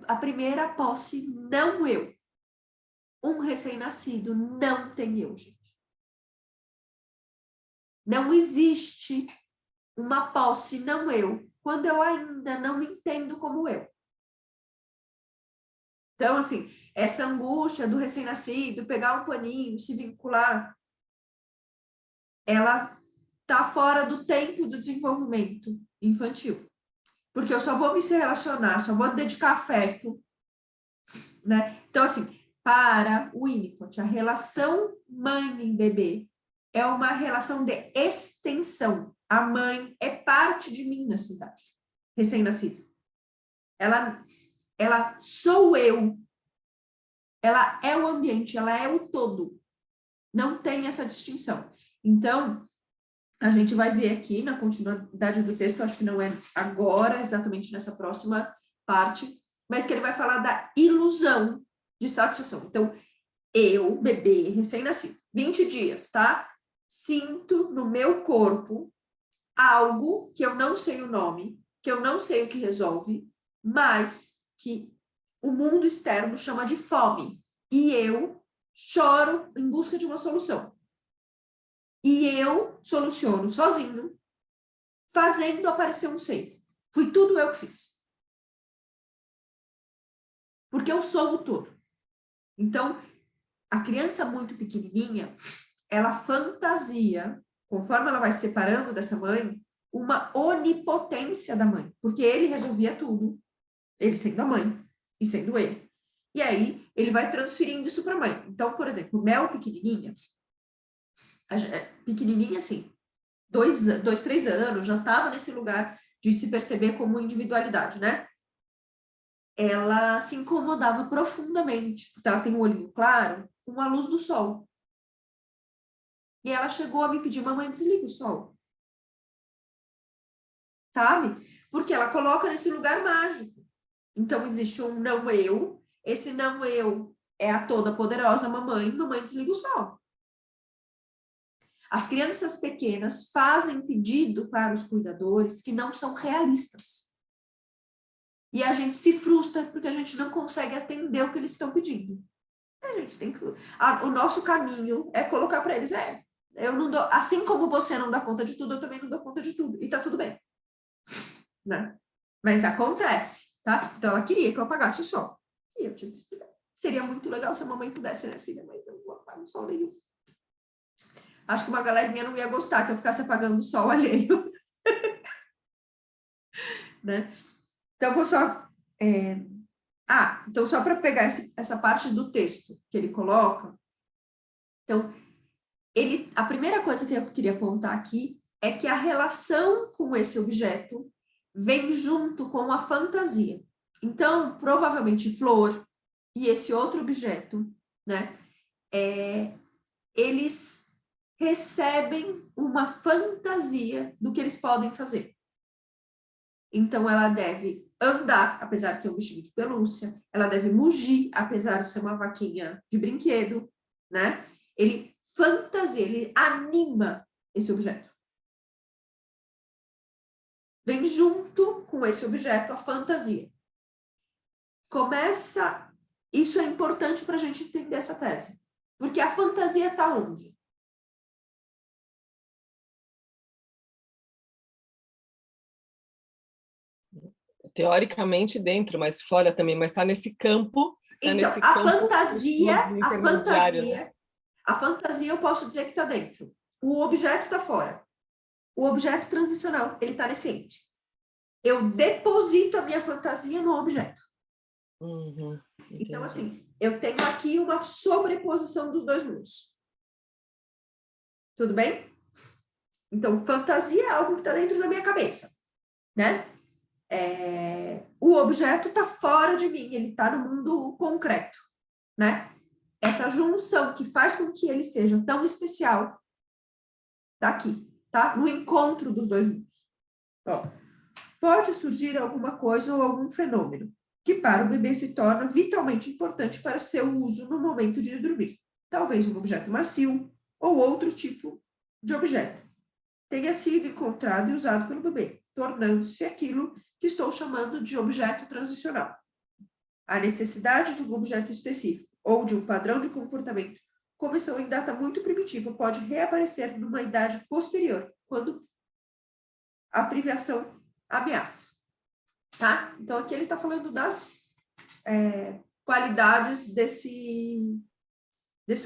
a primeira posse não eu. Um recém-nascido não tem eu, gente. Não existe uma posse não eu, quando eu ainda não me entendo como eu. Então, assim, essa angústia do recém-nascido, pegar um paninho, se vincular, ela está fora do tempo do desenvolvimento infantil. Porque eu só vou me relacionar, só vou dedicar afeto, né? Então, assim, para o Winnicott, a relação mãe e bebê é uma relação de extensão. A mãe é parte de mim na cidade, recém-nascido. Ela sou eu. Ela é o ambiente, ela é o todo. Não tem essa distinção. Então, a gente vai ver aqui na continuidade do texto, acho que não é agora, exatamente nessa próxima parte, mas que ele vai falar da ilusão de satisfação. Então, eu, bebê, recém-nascido, 20 dias, tá? Sinto no meu corpo algo que eu não sei o nome, que eu não sei o que resolve, mas que o mundo externo chama de fome. E eu choro em busca de uma solução. E eu soluciono sozinho, fazendo aparecer um seio. Fui tudo eu que fiz. Porque eu sou o todo. Então, a criança muito pequenininha, ela fantasia, conforme ela vai se separando dessa mãe, uma onipotência da mãe. Porque ele resolvia tudo, ele sendo a mãe e sendo ele. E aí, ele vai transferindo isso para a mãe. Então, por exemplo, Mel pequenininha assim, 2, 3 anos, já estava nesse lugar de se perceber como individualidade, né? Ela se incomodava profundamente, porque ela tem um olhinho claro, com a luz do sol. E ela chegou a me pedir, mamãe, desliga o sol. Sabe? Porque ela coloca nesse lugar mágico. Então, existe um não eu. Esse não eu é a toda poderosa mamãe. Mamãe, desliga o sol. As crianças pequenas fazem pedido para os cuidadores que não são realistas. E a gente se frustra porque a gente não consegue atender o que eles estão pedindo. A gente tem que... o nosso caminho é colocar para eles, eu não dou, assim como você não dá conta de tudo, eu também não dou conta de tudo. E tá tudo bem. Né? Mas acontece, tá? Então ela queria que eu apagasse o sol. E eu tive que explicar. Seria muito legal se a mamãe pudesse, né, filha? Mas eu não vou apagar o sol nenhum. Acho que uma galerinha não ia gostar que eu ficasse apagando o sol alheio. Né? Então, vou só... então, só para pegar essa parte do texto que ele coloca. Então, a primeira coisa que eu queria apontar aqui é que a relação com esse objeto vem junto com a fantasia. Então, provavelmente, flor e esse outro objeto, né, eles recebem uma fantasia do que eles podem fazer. Então, ela deve andar, apesar de ser um bichinho de pelúcia, ela deve mugir, apesar de ser uma vaquinha de brinquedo, né? Ele fantasia, ele anima esse objeto. Vem junto com esse objeto a fantasia. Isso é importante para a gente entender essa tese. Porque a fantasia está onde? Teoricamente dentro, mas fora também, mas está nesse campo. Então, a fantasia eu posso dizer que está dentro. O objeto está fora. O objeto transicional, ele está nesse entre. Eu deposito a minha fantasia no objeto. Então, assim, eu tenho aqui uma sobreposição dos dois mundos. Tudo bem? Então, fantasia é algo que está dentro da minha cabeça, né? O objeto está fora de mim, ele está no mundo concreto, né? Essa junção que faz com que ele seja tão especial está aqui, tá? No encontro dos dois mundos. Ó, pode surgir alguma coisa ou algum fenômeno que para o bebê se torna vitalmente importante para seu uso no momento de dormir. Talvez um objeto macio ou outro tipo de objeto tenha sido encontrado e usado pelo bebê, tornando-se aquilo que estou chamando de objeto transicional. A necessidade de um objeto específico ou de um padrão de comportamento começou em data muito primitiva, pode reaparecer numa idade posterior, quando a privação ameaça. Tá? Então, aqui ele está falando das qualidades desse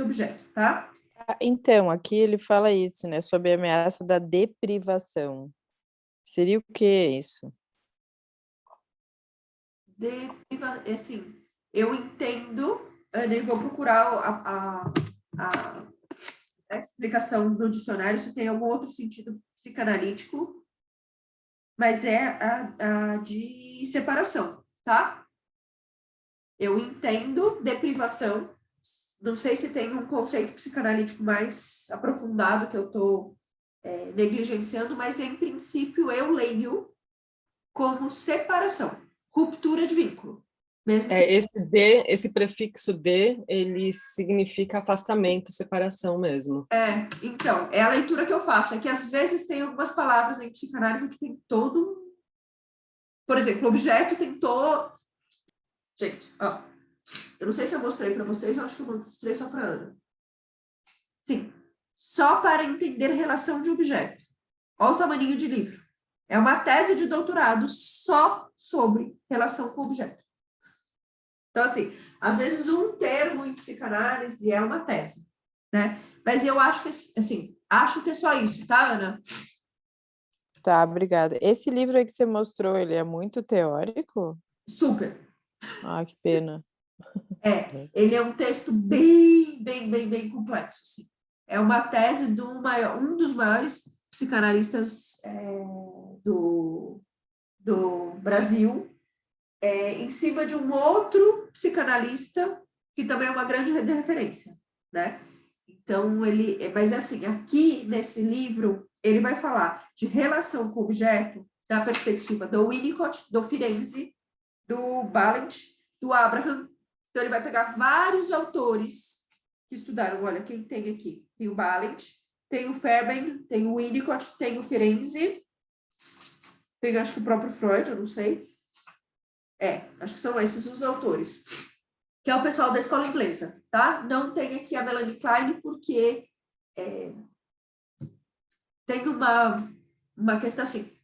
objeto, tá? Então, aqui ele fala isso, né, sobre a ameaça da deprivação. Seria o que isso? Assim, eu entendo, eu vou procurar a explicação no dicionário, se tem algum outro sentido psicanalítico, mas é a de separação, tá? Eu entendo deprivação, não sei se tem um conceito psicanalítico mais aprofundado que eu estou negligenciando, mas em princípio eu leio como separação, ruptura de vínculo. Mesmo esse prefixo de, ele significa afastamento, separação mesmo. Então, é a leitura que eu faço, é que às vezes tem algumas palavras em psicanálise que tem todo... Por exemplo, objeto tem todo... Gente, ó, eu não sei se eu mostrei para vocês, eu acho que eu mostrei só para a Ana. Sim, só para entender relação de objeto. Olha o tamanho de livro. É uma tese de doutorado só sobre relação com objeto. Então, assim, às vezes um termo em psicanálise é uma tese, né? Mas eu acho que, assim, acho que é só isso, tá, Ana? Tá, obrigada. Esse livro aí que você mostrou, ele é muito teórico? Super. Ah, que pena. Ele é um texto bem complexo, assim. É uma tese de um dos maiores psicanalistas do Brasil, em cima de um outro psicanalista que também é uma grande referência, né? Então, mas assim, aqui nesse livro, ele vai falar de relação com objeto da perspectiva do Winnicott, do Firenze, do Balint, do Abraham. Então, ele vai pegar vários autores que estudaram. Olha, quem tem aqui? Tem o Balint, tem o Fairbairn, tem o Winnicott, tem o Firenze, tem acho que o próprio Freud, eu não sei. Acho que são esses os autores. Que é o pessoal da escola inglesa, tá? Não tem aqui a Melanie Klein, porque tem uma questão assim.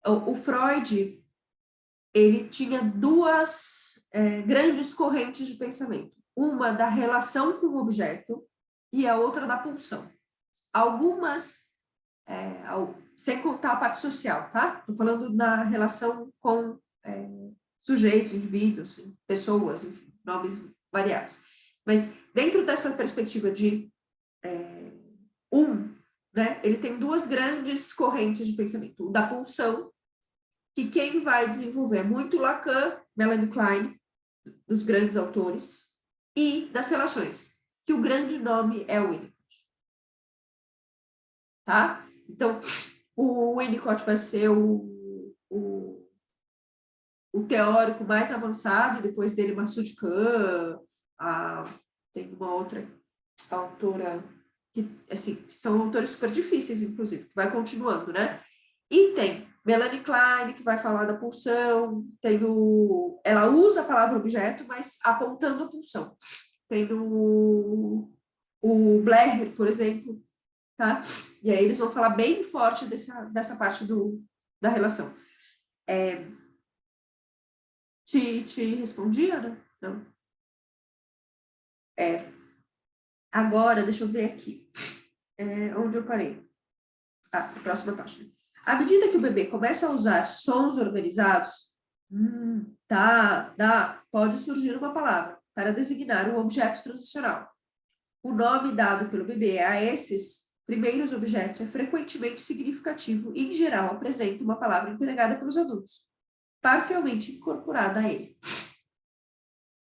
O Freud, ele tinha duas grandes correntes de pensamento. Uma da relação com o objeto e a outra da pulsão. Algumas, sem contar a parte social, tá? Estou falando na relação com sujeitos, indivíduos, pessoas, enfim, nomes variados. Mas dentro dessa perspectiva de né, ele tem duas grandes correntes de pensamento. O da pulsão, que quem vai desenvolver é muito Lacan, Melanie Klein, dos grandes autores, e das relações, que o grande nome é o Winnicott. Tá? Então, o Winnicott vai ser o teórico mais avançado, depois dele Masud Khan, tem uma outra autora, que assim, são autores super difíceis, inclusive, que vai continuando, né? E tem Melanie Klein, que vai falar da pulsão, ela usa a palavra objeto, mas apontando a pulsão. Tem o Blair, por exemplo, tá? E aí eles vão falar bem forte dessa parte da relação. Te respondi, Ana? Não. Agora, deixa eu ver aqui. Onde eu parei? A próxima página. À medida que o bebê começa a usar sons organizados, pode surgir uma palavra para designar um objeto transicional. O nome dado pelo bebê a esses primeiros objetos é frequentemente significativo e, em geral, apresenta uma palavra empregada pelos adultos, parcialmente incorporada a ele.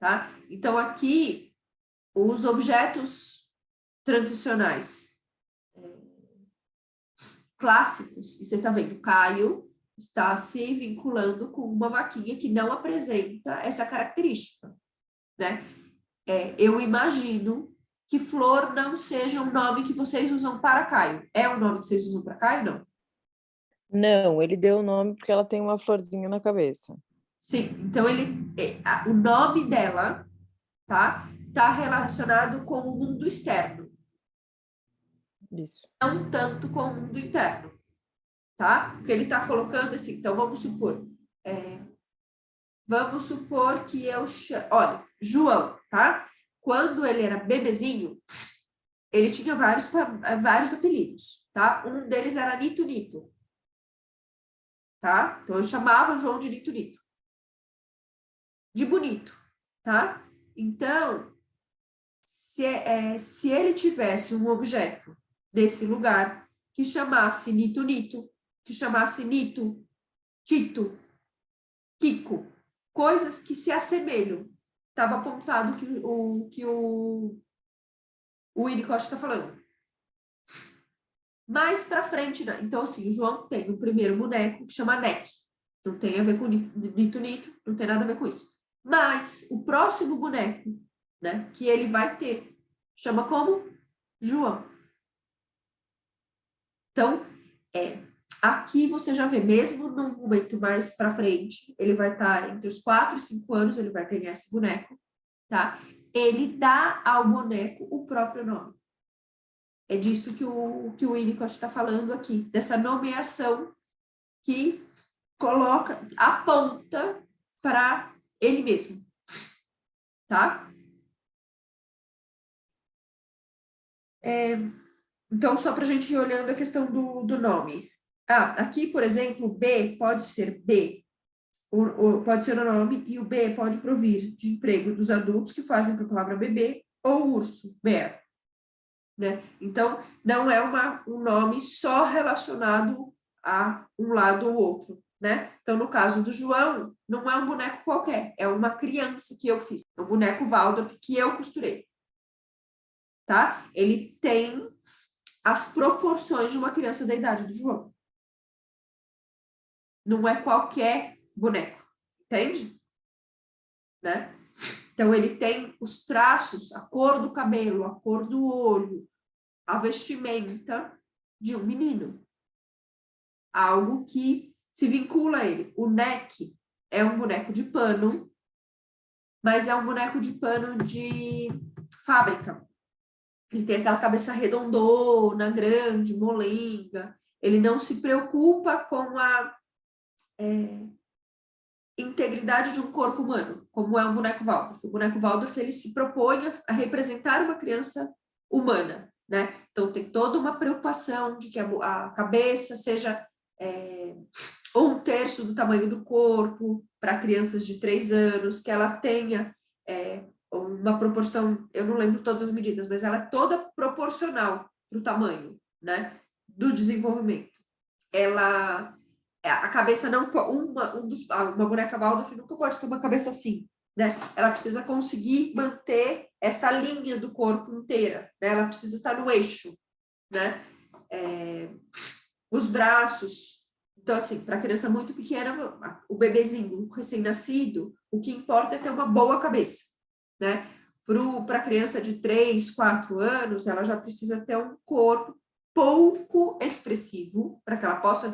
Tá? Então, aqui, os objetos transicionais clássicos, e você está vendo, Caio está se vinculando com uma vaquinha que não apresenta essa característica, né? Eu imagino que flor não seja um nome que vocês usam para Caio. É um nome que vocês usam para Caio, não? Não, ele deu o nome porque ela tem uma florzinha na cabeça. Sim, então o nome dela tá relacionado com o mundo externo. Isso. Não tanto com o mundo interno, tá? Porque ele está colocando assim, então vamos supor que eu chamo, olha, João, tá? Quando ele era bebezinho, ele tinha vários apelidos, tá? Um deles era Nito Nito, tá? Então eu chamava João de Nito Nito. De bonito, tá? Então, se ele tivesse um objeto desse lugar que chamasse Nito Nito, que chamasse Nito, Tito, Kiko, coisas que se assemelham. Estava apontado que o Winnicott está falando. Mais para frente, né? Então, assim, o João tem o primeiro boneco que chama Neck. Não tem a ver com Nito Nito, não tem nada a ver com isso. Mas o próximo boneco, né, que ele vai ter, chama como? João. Então, aqui você já vê, mesmo num momento mais para frente, ele vai estar entre os 4 e 5 anos, ele vai ganhar esse boneco, tá? Ele dá ao boneco o próprio nome. É disso que o Winnicott está falando aqui, dessa nomeação que aponta para ele mesmo, tá? Então, só para a gente ir olhando a questão do nome. Aqui, por exemplo, B pode ser B, pode ser o nome, e o B pode provir de emprego dos adultos que fazem para a palavra bebê, ou urso, bear. Né? Então, não é um nome só relacionado a um lado ou outro. Né? Então, no caso do João, não é um boneco qualquer, é uma criança que eu fiz, é um boneco Waldorf que eu costurei. tá? Ele tem as proporções de uma criança da idade do João. Não é qualquer boneco, entende? Né? Então, ele tem os traços, a cor do cabelo, a cor do olho, a vestimenta de um menino. Algo que se vincula a ele. O Neck é um boneco de pano, mas é um boneco de pano de fábrica. Ele tem aquela cabeça redondona, grande, molenga. Ele não se preocupa com a integridade de um corpo humano, como é um boneco Waldorf. O boneco Waldorf, ele se propõe a representar uma criança humana, né? Então, tem toda uma preocupação de que a cabeça seja 1/3 do tamanho do corpo para crianças de 3 anos, que ela tenha uma proporção, eu não lembro todas as medidas, mas ela é toda proporcional para o tamanho, né, do desenvolvimento. A cabeça não, uma boneca Waldorf nunca pode ter uma cabeça assim, né? Ela precisa conseguir manter essa linha do corpo inteira, né? Ela precisa estar no eixo, né? Os braços. Então, assim, para criança muito pequena, o bebezinho, o recém-nascido, o que importa é ter uma boa cabeça, né? Para criança de 3, 4 anos, ela já precisa ter um corpo pouco expressivo, para que ela possa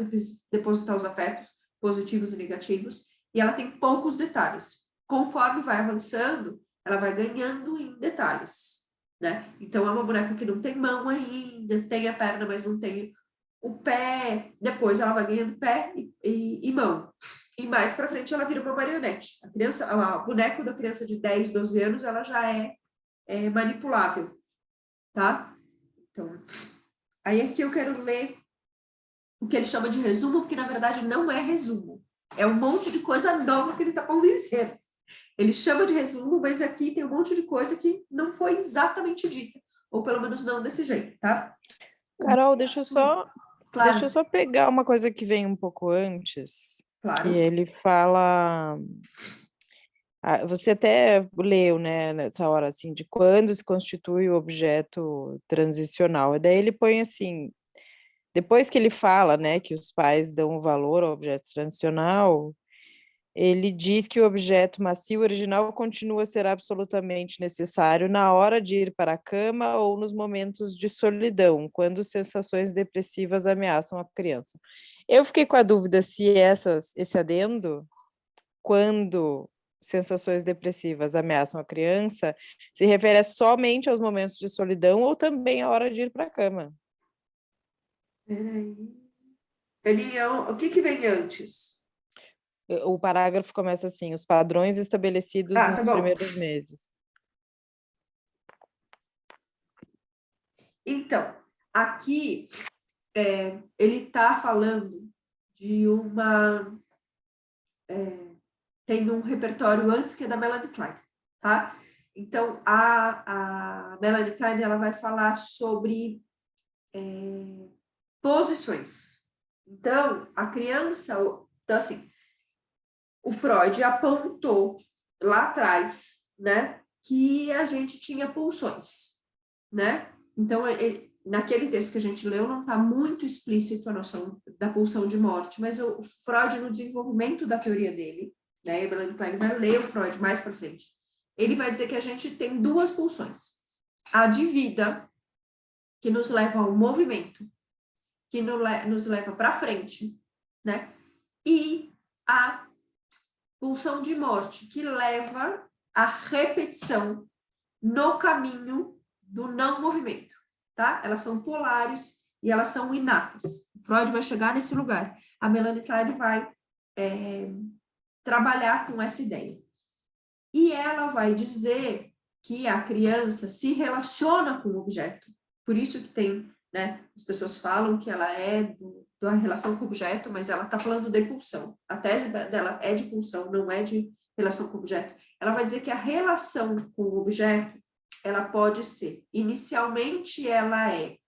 depositar os afetos positivos e negativos, e ela tem poucos detalhes. Conforme vai avançando, ela vai ganhando em detalhes, né? Então, é uma boneca que não tem mão ainda, tem a perna, mas não tem o pé, depois ela vai ganhando pé e mão. E mais para frente ela vira uma marionete. O boneco da criança de 10, 12 anos, ela já é manipulável, tá? Então, aí aqui eu quero ler o que ele chama de resumo, porque na verdade não é resumo. É um monte de coisa nova que ele está convencendo. Ele chama de resumo, mas aqui tem um monte de coisa que não foi exatamente dita, ou pelo menos não desse jeito, tá? Carol, deixa eu só Claro, pegar uma coisa que vem um pouco antes, que claro. ele fala. Você até leu, né, nessa hora, assim, de quando se constitui o objeto transicional. E daí ele põe assim, depois que ele fala, né, que os pais dão valor ao objeto transicional, ele diz que o objeto macio original continua a ser absolutamente necessário na hora de ir para a cama ou nos momentos de solidão, quando sensações depressivas ameaçam a criança. Eu fiquei com a dúvida se esse adendo, quando sensações depressivas ameaçam a criança, se refere somente aos momentos de solidão ou também à hora de ir para a cama. Peraí. O que vem antes? O parágrafo começa assim: os padrões estabelecidos Ah, tá nos bom. primeiros meses. Então, aqui ele está falando de tem um repertório antes que é da Melanie Klein, tá? Então, a Melanie Klein, ela vai falar sobre posições. Então, a criança, então assim, o Freud apontou lá atrás, né, que a gente tinha pulsões, né? Então, naquele texto que a gente leu, não está muito explícito a noção da pulsão de morte, mas o Freud, no desenvolvimento da teoria dele, né, a Melanie Klein vai ler o Freud mais para frente, ele vai dizer que a gente tem duas pulsões. A de vida, que nos leva ao movimento, que nos leva para frente, né? E a pulsão de morte, que leva à repetição no caminho do não movimento, tá? Elas são polares e elas são inatas. Freud vai chegar nesse lugar. A Melanie Klein vai trabalhar com essa ideia. E ela vai dizer que a criança se relaciona com o objeto. Por isso que tem, né, as pessoas falam que ela é da relação com o objeto, mas ela está falando de pulsão. A tese dela é de pulsão, não é de relação com o objeto. Ela vai dizer que a relação com o objeto, ela pode ser, inicialmente ela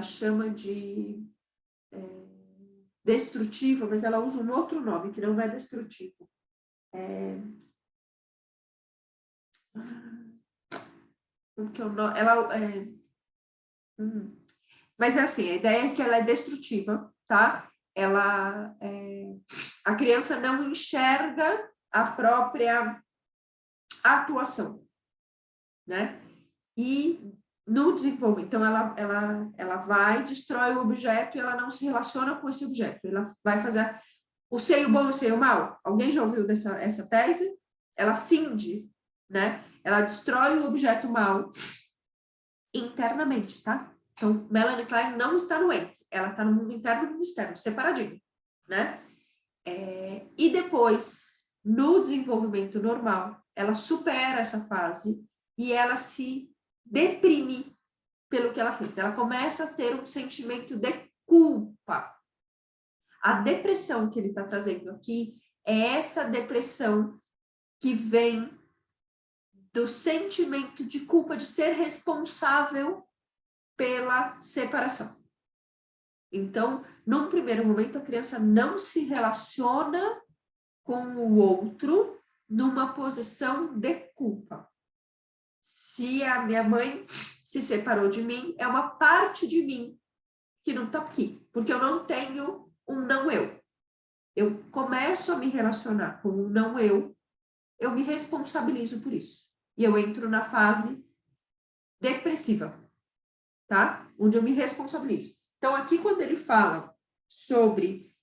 chama de destrutiva, mas ela usa um outro nome, que não é destrutivo. porque ela mas é assim, a ideia é que ela é destrutiva, tá? A criança não enxerga a própria atuação, né? E no desenvolvimento, então ela vai, destrói o objeto e ela não se relaciona com esse objeto. Ela vai fazer o seio bom e o seio mal. Alguém já ouviu essa tese? Ela cinde, né? Ela destrói o objeto mal internamente, tá? Então, Melanie Klein não está no entre, ela está no mundo interno e no mundo externo, separadinho, né? E depois, no desenvolvimento normal, ela supera essa fase e ela se deprime pelo que ela fez. Ela começa a ter um sentimento de culpa. A depressão que ele está trazendo aqui é essa depressão que vem do sentimento de culpa de ser responsável pela separação. Então, num primeiro momento, a criança não se relaciona com o outro numa posição de culpa. Se a minha mãe se separou de mim, é uma parte de mim que não está aqui, porque eu não tenho um não eu. Eu começo a me relacionar com um não eu me responsabilizo por isso. E eu entro na fase depressiva, tá? Onde eu me responsabilizo. Então, aqui, quando ele fala sobre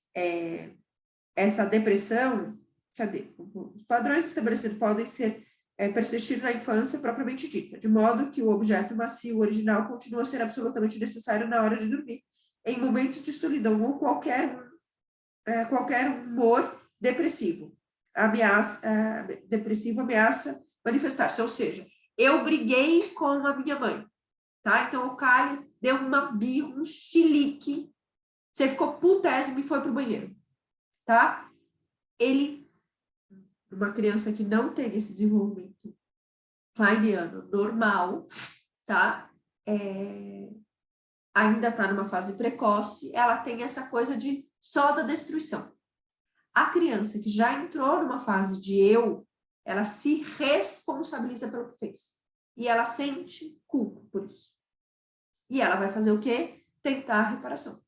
essa depressão, cadê? Os padrões estabelecidos podem ser persistir na infância propriamente dita, de modo que o objeto macio original continua a ser absolutamente necessário na hora de dormir, em momentos de solidão ou qualquer humor depressivo. Depressivo ameaça manifestar-se, ou seja, eu briguei com a minha mãe, tá? Então o Caio deu uma birra, um chilique, você ficou putésimo e foi pro banheiro, tá? Uma criança que não tem esse desenvolvimento kleiniano normal, tá? Ainda está numa fase precoce, ela tem essa coisa de só da destruição. A criança que já entrou numa fase de eu, ela se responsabiliza pelo que fez. E ela sente culpa por isso. E ela vai fazer o quê? Tentar a reparação.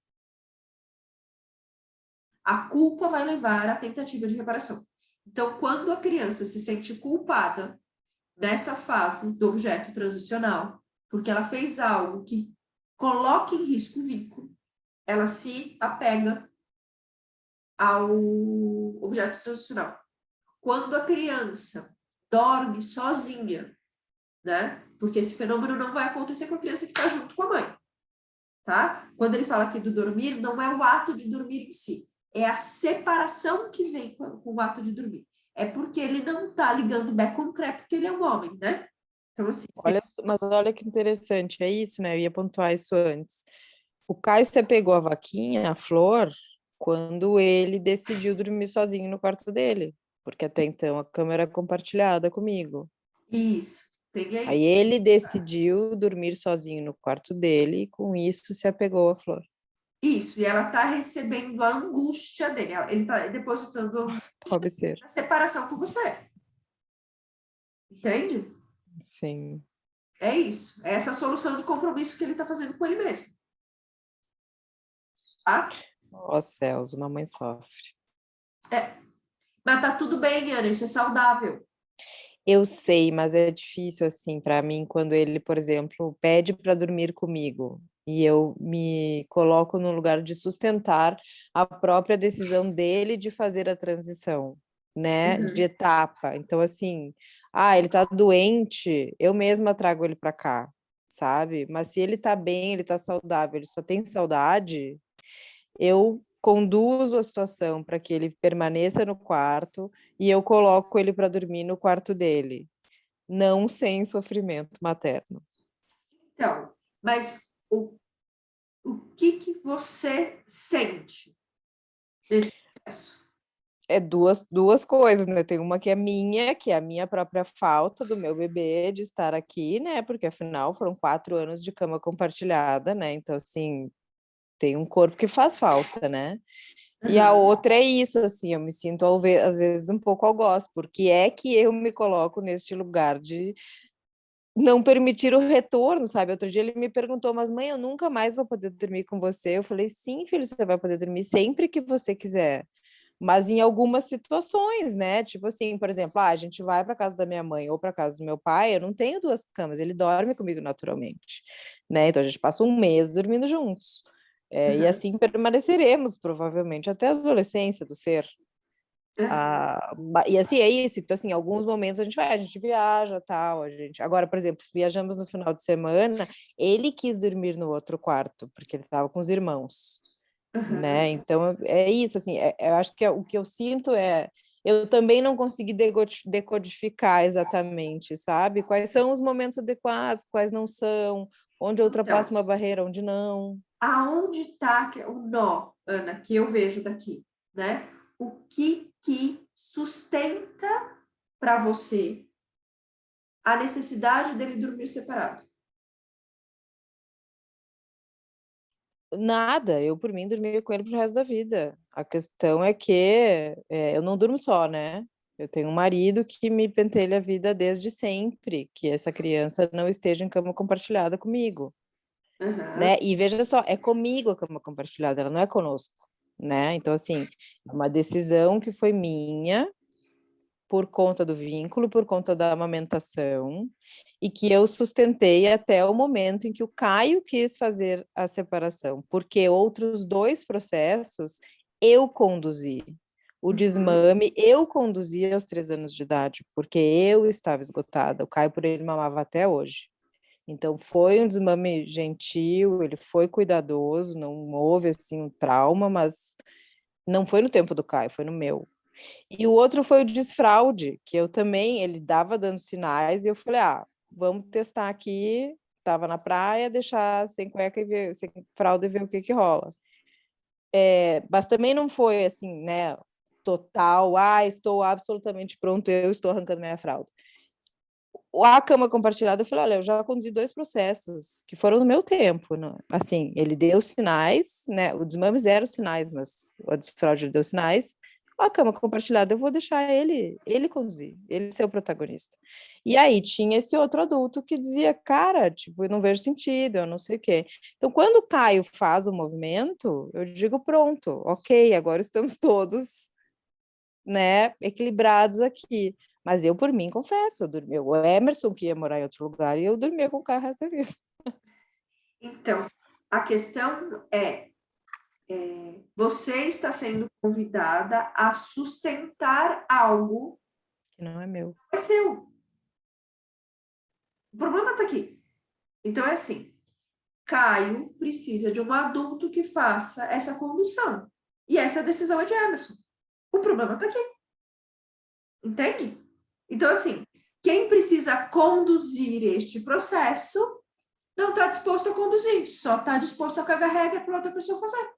A culpa vai levar à tentativa de reparação. Então, quando a criança se sente culpada nessa fase do objeto transicional, porque ela fez algo que coloca em risco o vínculo, ela se apega ao objeto transicional. Quando a criança dorme sozinha, né? Porque esse fenômeno não vai acontecer com a criança que está junto com a mãe, tá? Quando ele fala aqui do dormir, não é o ato de dormir em si, é a separação que vem com o ato de dormir. É porque ele não está ligando o pé com o crepe, porque ele é um homem, né? Então, assim... Mas olha que interessante, é isso, né? Eu ia pontuar isso antes. O Caio se apegou à vaquinha, à Flor, quando ele decidiu dormir sozinho no quarto dele, porque até então a cama era compartilhada comigo. Isso, Aí ele decidiu dormir sozinho no quarto dele e com isso se apegou à Flor. Isso, e ela está recebendo a angústia dele, ele está depositando a separação com você. Entende? Sim. É isso, é essa solução de compromisso que ele está fazendo com ele mesmo. Tá? Ó céus, mamãe sofre. Mas tá tudo bem, Ana, isso é saudável. Eu sei, mas é difícil assim para mim quando ele, por exemplo, pede para dormir comigo e eu me coloco no lugar de sustentar a própria decisão dele de fazer a transição, né, de etapa. Então assim, ele tá doente, eu mesma trago ele para cá, sabe? Mas se ele tá bem, ele tá saudável, ele só tem saudade, eu conduzo a situação para que ele permaneça no quarto e eu coloco ele para dormir no quarto dele, não sem sofrimento materno. Então, mas o que você sente nesse processo? É duas coisas, né? Tem uma que é a minha própria falta do meu bebê de estar aqui, né? Porque afinal foram 4 anos de cama compartilhada, né? Então, assim, tem um corpo que faz falta, né? E a outra é isso, assim, eu me sinto às vezes um pouco algoz, porque é que eu me coloco neste lugar de não permitir o retorno, sabe? Outro dia ele me perguntou, mas mãe, eu nunca mais vou poder dormir com você. Eu falei, sim, filho, você vai poder dormir sempre que você quiser. Mas em algumas situações, né? Tipo assim, por exemplo, a gente vai para casa da minha mãe ou para casa do meu pai, eu não tenho duas camas, ele dorme comigo naturalmente, né? Então a gente passa um mês dormindo juntos. E assim permaneceremos, provavelmente, até a adolescência do ser. E assim, é isso. Então, assim, em alguns momentos a gente viaja, tal, Agora, por exemplo, viajamos no final de semana, ele quis dormir no outro quarto, porque ele estava com os irmãos, né? Então, é isso, assim, eu acho que o que eu sinto eu também não consegui decodificar exatamente, sabe? Quais são os momentos adequados, quais não são, onde eu ultrapasso Então, uma barreira, onde não. aonde está o nó, Ana, que eu vejo daqui, né? O que sustenta para você a necessidade dele dormir separado? Nada, eu por mim dormia com ele pro resto da vida. A questão é que eu não durmo só, né? Eu tenho um marido que me pentelha a vida desde sempre, que essa criança não esteja em cama compartilhada comigo, né? E veja só, é comigo a cama compartilhada, ela não é conosco, né? Então, assim, é uma decisão que foi minha, por conta do vínculo, por conta da amamentação, e que eu sustentei até o momento em que o Caio quis fazer a separação, porque outros 2 processos eu conduzi. O desmame eu conduzi aos 3 anos de idade, porque eu estava esgotada. O Caio, por ele, mamava até hoje. Então, foi um desmame gentil, ele foi cuidadoso, não houve, assim, um trauma, mas não foi no tempo do Caio, foi no meu. E o outro foi o desfraude, que eu também, ele dava dando sinais, e eu falei, vamos testar aqui, tava na praia, deixar sem cueca e ver, sem fralda e ver o que rola. Mas também não foi assim, né, total, estou absolutamente pronto, eu estou arrancando minha fralda. A cama compartilhada, eu falei, olha, eu já conduzi 2 processos que foram no meu tempo, né? Assim, ele deu sinais, né? O desmame 0 sinais, mas o desfraude deu sinais. A cama compartilhada, eu vou deixar ele conduzir, ele ser o protagonista. E aí tinha esse outro adulto que dizia, cara, tipo, eu não vejo sentido, eu não sei o quê. Então, quando o Caio faz o movimento, eu digo, pronto, ok, agora estamos todos, né, equilibrados aqui. Mas eu, por mim, confesso, o Emerson que ia morar em outro lugar e eu dormia com o carro essa vida. Então, a questão você está sendo convidada a sustentar algo Que não é meu. que é seu. O problema está aqui. Então, é assim, Caio precisa de um adulto que faça essa condução. E essa decisão é de Emerson. O problema está aqui. Entende? Então, assim, quem precisa conduzir este processo não está disposto a conduzir, só está disposto a cagar regra para outra pessoa fazer.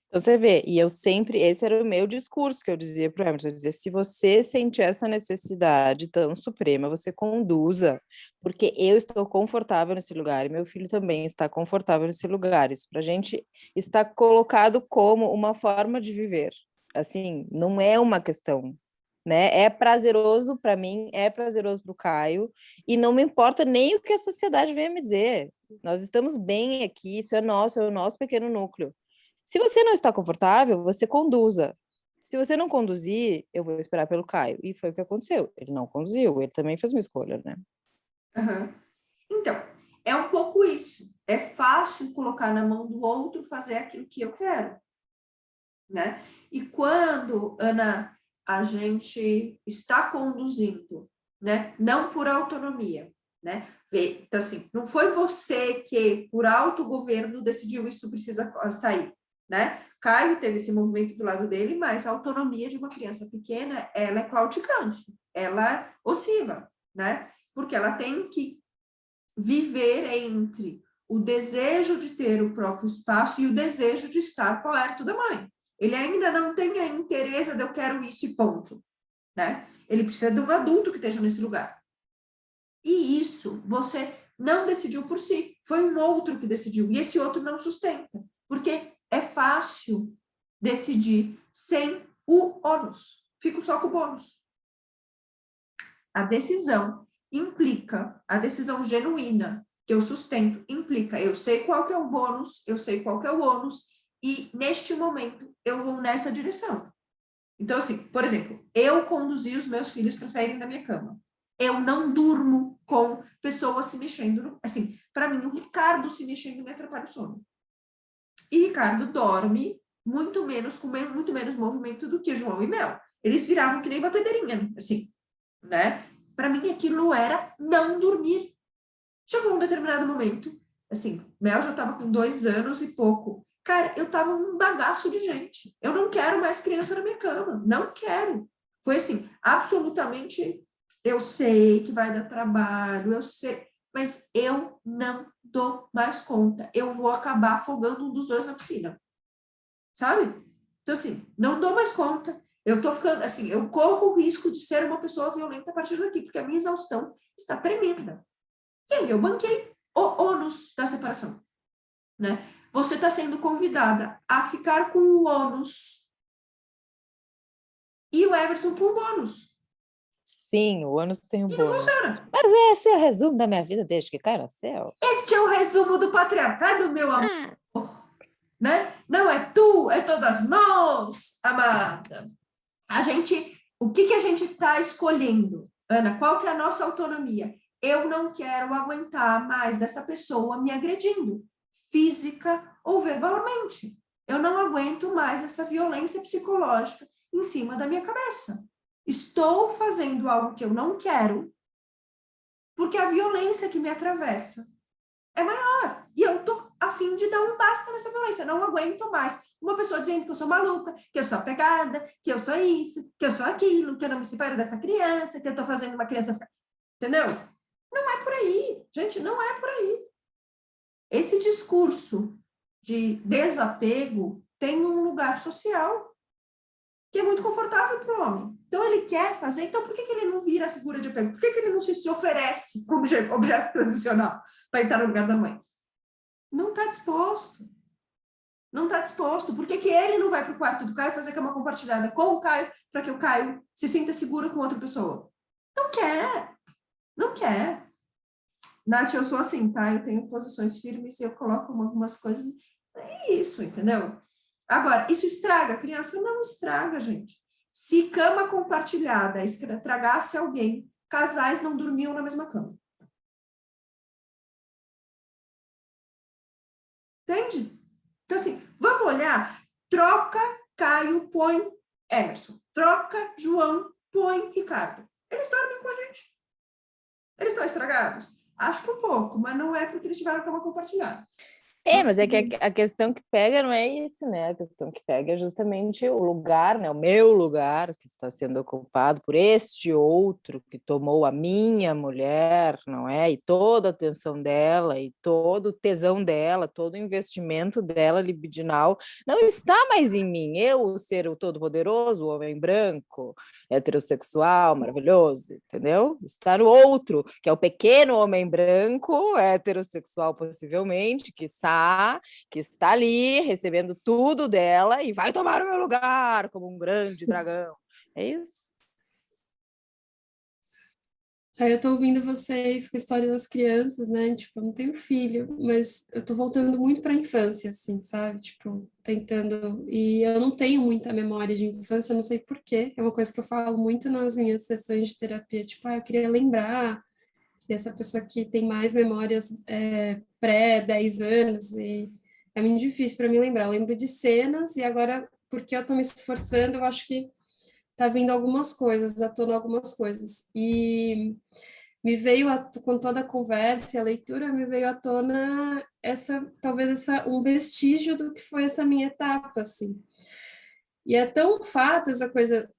Então, você vê, e eu sempre, esse era o meu discurso que eu dizia para o Emerson, eu dizia, se você sentir essa necessidade tão suprema, você conduza, porque eu estou confortável nesse lugar, e meu filho também está confortável nesse lugar, isso para a gente está colocado como uma forma de viver, assim, não é uma questão, né, é prazeroso para mim, é prazeroso para o Caio, e não me importa nem o que a sociedade venha me dizer, nós estamos bem aqui, isso é o nosso pequeno núcleo. Se você não está confortável, você conduza. Se você não conduzir, eu vou esperar pelo Caio. E foi o que aconteceu. Ele não conduziu, ele também fez uma escolha, né? Então, é um pouco isso. É fácil colocar na mão do outro fazer aquilo que eu quero, né? E quando, Ana, a gente está conduzindo, né? Não por autonomia, né? Então, assim, não foi você que, por autogoverno, decidiu isso precisa sair, né? Caio teve esse movimento do lado dele, mas a autonomia de uma criança pequena, ela é claudicante, ela oscila, né? Porque ela tem que viver entre o desejo de ter o próprio espaço e o desejo de estar perto da mãe. Ele ainda não tem a interesse de eu quero isso e ponto, né? Ele precisa de um adulto que esteja nesse lugar. E isso você não decidiu por si, foi um outro que decidiu, e esse outro não sustenta, porque é fácil decidir sem o ônus, fico só com o bônus. A decisão implica, a decisão genuína que eu sustento implica, eu sei qual que é o bônus, eu sei qual que é o ônus, e neste momento eu vou nessa direção. Então, assim, por exemplo, eu conduzi os meus filhos para saírem da minha cama. Eu não durmo com pessoas se mexendo. Assim, para mim, o Ricardo se mexendo me atrapalha o sono. E Ricardo dorme muito menos, com muito menos movimento do que João e Mel. Eles viravam que nem batedeirinha, assim, né? Para mim, aquilo era não dormir. Chegou um determinado momento, assim, Mel já estava com 2 anos e pouco. Cara, eu tava um bagaço de gente. Eu não quero mais criança na minha cama. Não quero. Foi assim, absolutamente, eu sei que vai dar trabalho, eu sei, mas eu não dou mais conta. Eu vou acabar afogando um dos dois na piscina. Sabe? Então, assim, não dou mais conta. Eu tô ficando, assim, eu corro o risco de ser uma pessoa violenta a partir daqui, porque a minha exaustão está tremenda. E aí eu banquei o ônus da separação, né? Você está sendo convidada a ficar com o ônus e o Everson com o bônus. Sim, o ônus tem o E não bônus. funciona. Mas esse é o resumo da minha vida desde que cai no céu. Este é o resumo do patriarcado, meu amor. Né? Não é tu, é todas nós, amada. O que a gente está escolhendo? Ana, qual que é a nossa autonomia? Eu não quero aguentar mais essa pessoa me agredindo, física ou verbalmente. Eu não aguento mais essa violência psicológica em cima da minha cabeça. Estou fazendo algo que eu não quero, porque a violência que me atravessa é maior. E eu tô a fim de dar um basta nessa violência. Eu não aguento mais uma pessoa dizendo que eu sou maluca, que eu sou apegada, que eu sou isso, que eu sou aquilo, que eu não me separo dessa criança, que eu tô fazendo uma criança ficar... Entendeu? Não é por aí. Gente, não é por aí. Esse discurso de desapego tem um lugar social que é muito confortável para o homem. Então, ele quer fazer, então por que ele não vira a figura de apego? Por que ele não se oferece como objeto transicional para entrar no lugar da mãe? Não está disposto. Não está disposto. Por que ele não vai para o quarto do Caio fazer cama compartilhada com o Caio para que o Caio se sinta seguro com outra pessoa? Não quer. Não quer. Nath, eu sou assim, tá? Eu tenho posições firmes e eu coloco algumas coisas. É isso, entendeu? Agora, isso estraga a criança? Não estraga, gente. Se cama compartilhada estragasse alguém, casais não dormiam na mesma cama. Entende? Então, assim, vamos olhar. Troca Caio, põe Emerson. Troca João, põe Ricardo. Eles dormem com a gente. Eles estão estragados? Acho que um pouco, mas não é porque eles tiveram cama compartilhada. Mas é que a questão que pega não é isso, né? A questão que pega é justamente o lugar, né? O meu lugar que está sendo ocupado por este outro que tomou a minha mulher, não é? E toda a atenção dela, e todo o tesão dela, todo o investimento dela libidinal não está mais em mim. Eu, ser o todo-poderoso, o homem branco, heterossexual, maravilhoso, entendeu? Está no outro, que é o pequeno homem branco, heterossexual possivelmente, que está ali recebendo tudo dela e vai tomar o meu lugar como um grande dragão. É isso. Aí eu tô ouvindo vocês com a história das crianças, né? Tipo, eu não tenho filho, mas eu tô voltando muito para a infância, assim, sabe? Tipo, tentando. E eu não tenho muita memória de infância, eu não sei por quê. É uma coisa que eu falo muito nas minhas sessões de terapia. Tipo, eu queria lembrar dessa pessoa que tem mais memórias pré-10 anos, e é muito difícil para mim lembrar. Eu lembro de cenas, e agora, porque eu tô me esforçando, eu acho que tá vindo algumas coisas, à tona algumas coisas. E me veio, com toda a conversa e a leitura, me veio à tona talvez um vestígio do que foi essa minha etapa, assim. E é tão fato essa coisa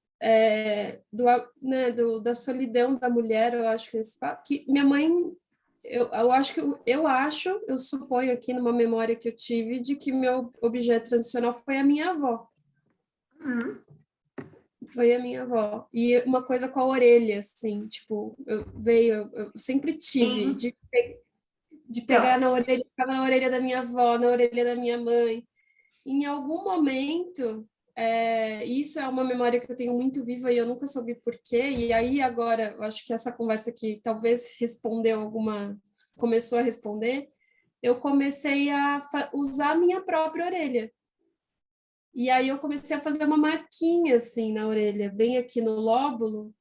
da solidão da mulher, eu acho que esse fato, que minha mãe, eu suponho aqui numa memória que eu tive de que meu objeto transicional foi a minha avó. Foi a minha avó. E uma coisa com a orelha, assim, tipo, eu sempre tive de pegar na orelha, ficava na orelha da minha avó, na orelha da minha mãe. Em algum momento, Isso é uma memória que eu tenho muito viva e eu nunca soube por quê. E aí agora, eu acho que essa conversa que talvez começou a responder, eu comecei a usar a minha própria orelha. E aí eu comecei a fazer uma marquinha assim na orelha, bem aqui no lóbulo,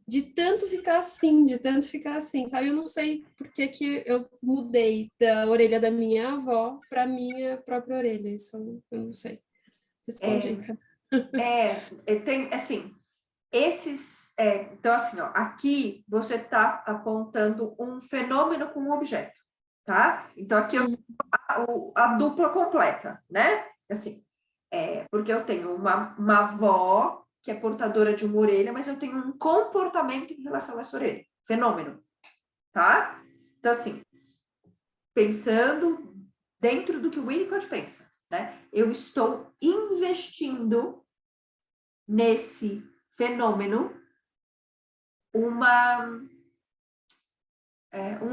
de tanto ficar assim, sabe? Eu não sei por que que eu mudei da orelha da minha avó para minha própria orelha. Isso eu não sei. Responde aí, cara. Tem, assim, então, assim, ó, aqui você está apontando um fenômeno com um objeto, tá? Então, aqui eu a dupla completa, né? Assim, porque eu tenho uma avó que é portadora de uma orelha, mas eu tenho um comportamento em relação a essa orelha. Fenômeno, tá? Então, assim, pensando dentro do que o Winnicott pensa, né? Eu estou investindo nesse fenômeno um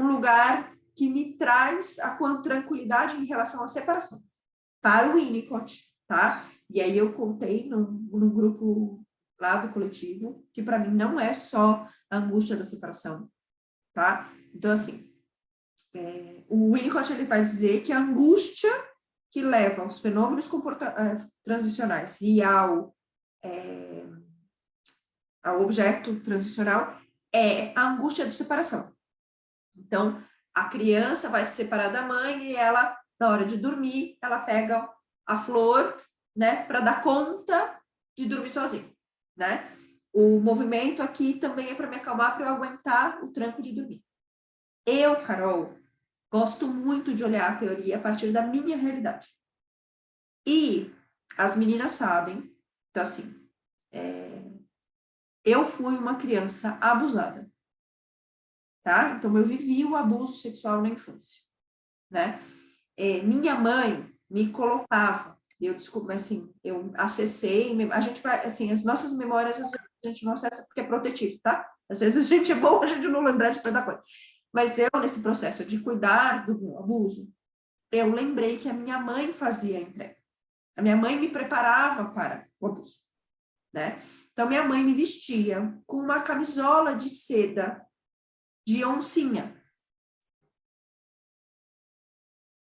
lugar que me traz a tranquilidade em relação à separação. Para o Winnicott, tá? E aí eu contei num grupo lá do coletivo, que para mim não é só a angústia da separação, tá? Então, assim, o Winnicott, ele vai dizer que a angústia que leva aos fenômenos transicionais e ao objeto transicional é a angústia de separação. Então, a criança vai se separar da mãe e ela, na hora de dormir, ela pega a flor, né, para dar conta de dormir sozinha, né? O movimento aqui também é para me acalmar, para eu aguentar o tranco de dormir. Eu, Carol, gosto muito de olhar a teoria a partir da minha realidade. E as meninas sabem, então assim, eu fui uma criança abusada, tá? Então eu vivi o abuso sexual na infância, né? Minha mãe me colocava, eu desculpa, assim, eu acessei, a gente vai, assim, as nossas memórias, às vezes a gente não acessa porque é protetivo, tá? Às vezes a gente é bom, a gente não lembra de toda coisa. Mas eu, nesse processo de cuidar do abuso, eu lembrei que a minha mãe fazia a entrega. A minha mãe me preparava para o abuso, né? Então, minha mãe me vestia com uma camisola de seda de oncinha.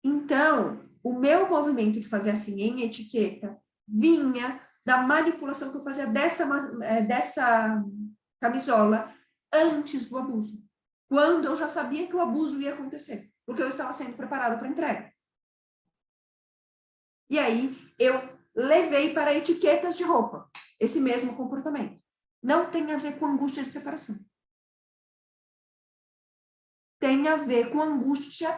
Então, o meu movimento de fazer assim em etiqueta vinha da manipulação que eu fazia dessa camisola antes do abuso, quando eu já sabia que o abuso ia acontecer, porque eu estava sendo preparada para a entrega. E aí, eu levei para etiquetas de roupa esse mesmo comportamento. Não tem a ver com angústia de separação. Tem a ver com angústia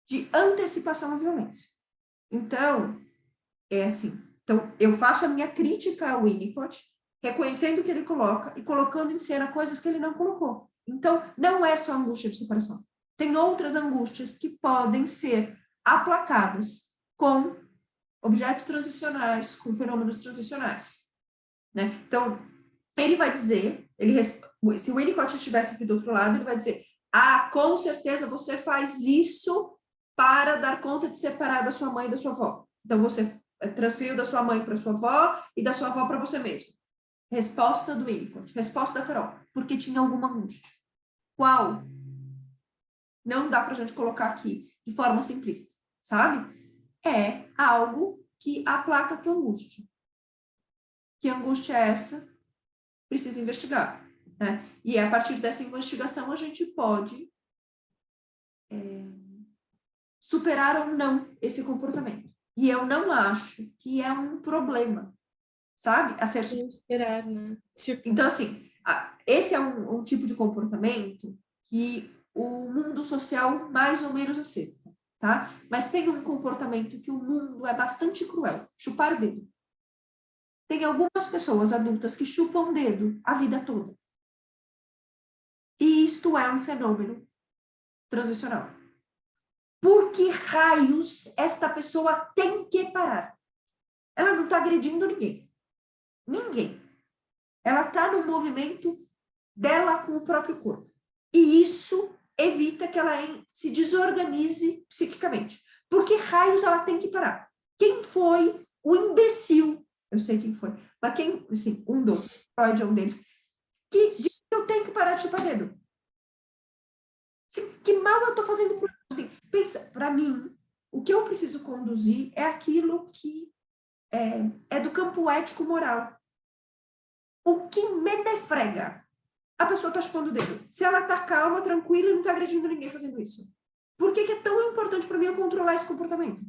de antecipação à violência. Então, é assim. Então, eu faço a minha crítica ao Winnicott, reconhecendo o que ele coloca e colocando em cena coisas que ele não colocou. Então, não é só angústia de separação. Tem outras angústias que podem ser aplacadas com objetos transicionais, com fenômenos transicionais, né? Então, ele vai dizer, se o Winnicott estivesse aqui do outro lado, ele vai dizer, com certeza você faz isso para dar conta de separar da sua mãe e da sua avó. Então, você transferiu da sua mãe para sua avó e da sua avó para você mesmo. Resposta do Winnicott, resposta da Carol, porque tinha alguma angústia. Qual? Não dá para a gente colocar aqui de forma simplista, sabe? É algo que aplaca a tua angústia. Que angústia é essa? Precisa investigar, né? E a partir dessa investigação a gente pode superar ou não esse comportamento. E eu não acho que é um problema, sabe? A ser superado, né? Então, assim, esse é um tipo de comportamento que o mundo social mais ou menos aceita, tá? Mas tem um comportamento que o mundo é bastante cruel, chupar dedo. Tem algumas pessoas adultas que chupam dedo a vida toda. E isto é um fenômeno transicional. Por que raios esta pessoa tem que parar? Ela não está agredindo ninguém. Ninguém. Ela está no movimento dela com o próprio corpo. E isso evita que ela se desorganize psiquicamente. Por que raios ela tem que parar? Quem foi o imbecil eu sei quem foi, mas quem, assim, um dos, Freud é um deles, que diz que eu tenho que parar de chupar dedo. Assim, que mal eu estou fazendo por assim, pensa, para mim, o que eu preciso conduzir é aquilo que é do campo ético-moral. O que me defrega? A pessoa está chupando o dedo. Se ela está calma, tranquila e não está agredindo ninguém fazendo isso. Por que é tão importante para mim eu controlar esse comportamento?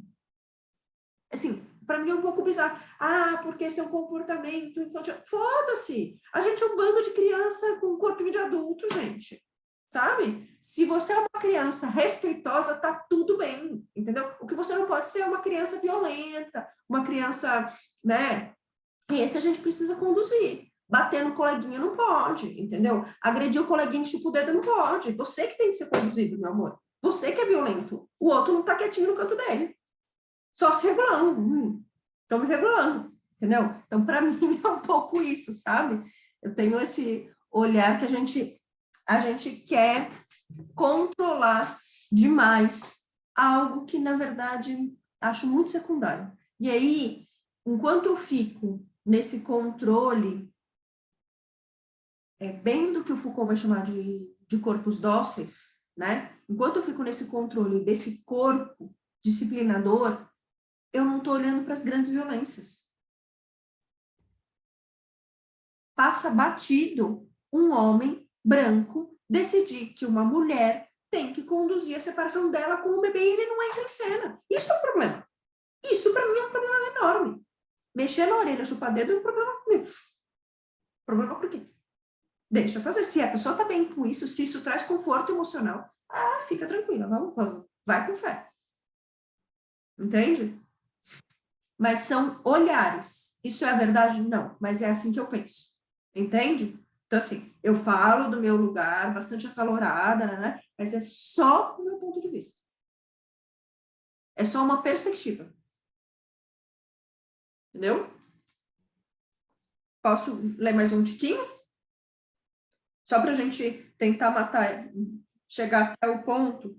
Assim, para mim é um pouco bizarro. Ah, porque esse é um comportamento infantil. Foda-se! A gente é um bando de criança com um corpinho de adulto, gente. Sabe? Se você é uma criança respeitosa, tá tudo bem, entendeu? O que você não pode ser é uma criança violenta, uma criança, né? Esse a gente precisa conduzir. Bater no coleguinha não pode, entendeu? Agredir o coleguinha que chupa o dedo não pode. Você que tem que ser conduzido, meu amor. Você que é violento. O outro não tá quietinho no canto dele. Só se regulando. Estão me regulando, entendeu? Então, para mim, é um pouco isso, sabe? Eu tenho esse olhar que a gente quer controlar demais algo que, na verdade, acho muito secundário. E aí, enquanto eu fico nesse controle, bem do que o Foucault vai chamar de corpos dóceis, né? Enquanto eu fico nesse controle desse corpo disciplinador, eu não estou olhando para as grandes violências. Passa batido um homem branco decidir que uma mulher tem que conduzir a separação dela com o bebê e ele não entra em cena. Isso é um problema. Isso, para mim, é um problema enorme. Mexer na orelha, chupar dedo é um problema comigo. Problema por quê? Deixa eu fazer. Se a pessoa está bem com isso, se isso traz conforto emocional, fica tranquila, vamos, vai com fé. Entende? Mas são olhares. Isso é a verdade? Não, mas é assim que eu penso. Entende? Então, assim, eu falo do meu lugar, bastante acalorada, né? Mas é só o meu ponto de vista. É só uma perspectiva. Entendeu? Posso ler mais um tiquinho? Só para a gente tentar chegar até o ponto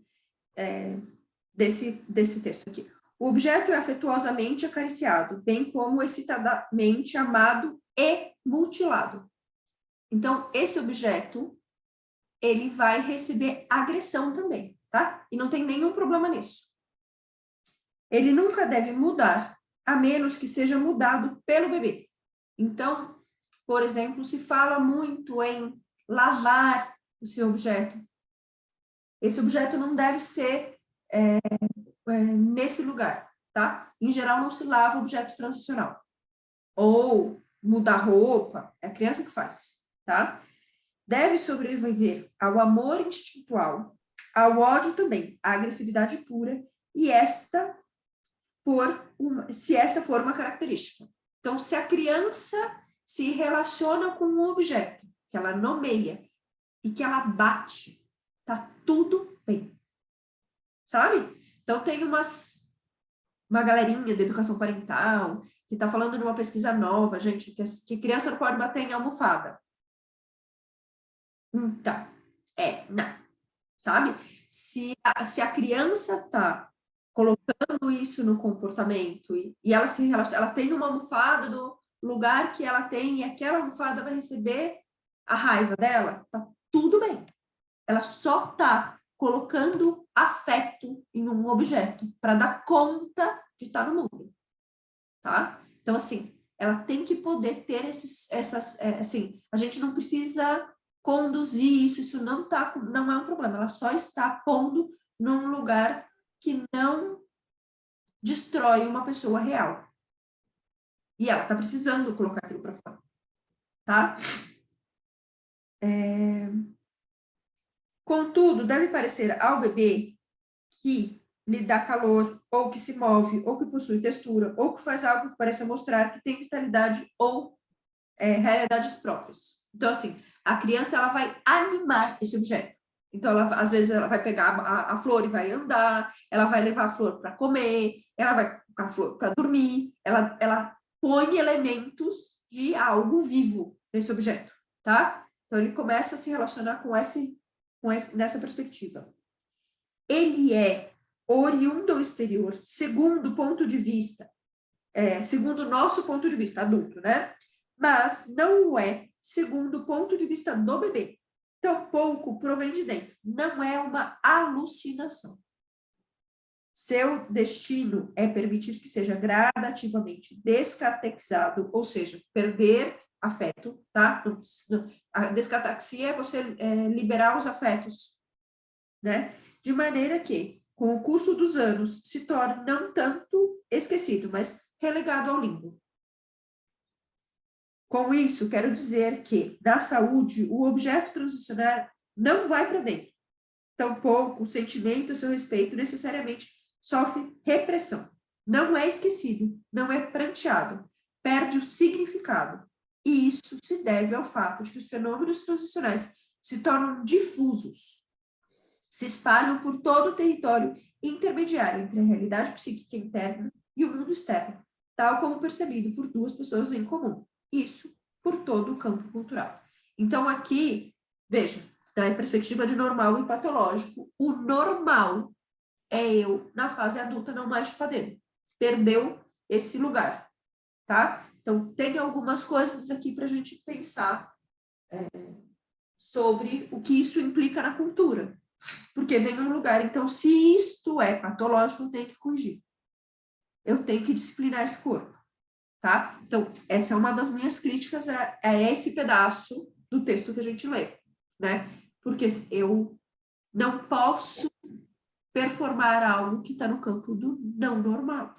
desse texto aqui. O objeto é afetuosamente acariciado, bem como excitadamente amado e mutilado. Então, esse objeto, ele vai receber agressão também, tá? E não tem nenhum problema nisso. Ele nunca deve mudar, a menos que seja mudado pelo bebê. Então, por exemplo, se fala muito em lavar o seu objeto. Esse objeto não deve ser nesse lugar, tá? Em geral, não se lava objeto transicional. Ou mudar roupa, é a criança que faz, tá? Deve sobreviver ao amor instintual, ao ódio também, à agressividade pura, e se esta for uma característica. Então, se a criança se relaciona com um objeto, que ela nomeia, e que ela bate, tá tudo bem. Sabe? Então, tem uma galerinha de educação parental que está falando de uma pesquisa nova, gente, que criança não pode bater em almofada. Então, não. Sabe? Se a criança está colocando isso no comportamento e ela se relaciona, ela tem uma almofada do lugar que ela tem e aquela almofada vai receber a raiva dela, tá tudo bem. Ela só está colocando afeto em um objeto para dar conta de estar no mundo, tá? Então, assim, ela tem que poder ter assim, a gente não precisa conduzir isso não é um problema, ela só está pondo num lugar que não destrói uma pessoa real. E ela está precisando colocar aquilo para fora, tá? Contudo, deve parecer ao bebê que lhe dá calor, ou que se move, ou que possui textura, ou que faz algo que pareça mostrar que tem vitalidade ou realidades próprias. Então, assim, a criança ela vai animar esse objeto. Então, às vezes, ela vai pegar a flor e vai andar, ela vai levar a flor para comer, ela vai com a flor para dormir, ela põe elementos de algo vivo nesse objeto, tá? Então, ele começa a se relacionar nessa perspectiva. Ele é oriundo do exterior, segundo o ponto de vista segundo o nosso ponto de vista adulto, né? Mas não é segundo o ponto de vista do bebê. Tampouco provém de dentro. Não é uma alucinação. Seu destino é permitir que seja gradativamente descatequizado, ou seja, perder afeto, tá? A descataxia é você liberar os afetos, né? De maneira que, com o curso dos anos, se torne não tanto esquecido, mas relegado ao limbo. Com isso, quero dizer que, na saúde, o objeto transicional não vai para dentro. Tampouco o sentimento a seu respeito necessariamente sofre repressão. Não é esquecido, não é pranteado, perde o significado. E isso se deve ao fato de que os fenômenos transicionais se tornam difusos, se espalham por todo o território intermediário entre a realidade psíquica interna e o mundo externo, tal como percebido por duas pessoas em comum. Isso por todo o campo cultural. Então, aqui, veja, da perspectiva de normal e patológico, o normal é eu, na fase adulta, não mais chupadeiro. Perdeu esse lugar, tá? Então, tem algumas coisas aqui para a gente pensar sobre o que isso implica na cultura. Porque vem um lugar, então, se isto é patológico, eu tenho que corrigir. Eu tenho que disciplinar esse corpo, tá? Então, essa é uma das minhas críticas a esse pedaço do texto que a gente lê, né? Porque eu não posso performar algo que está no campo do não normal.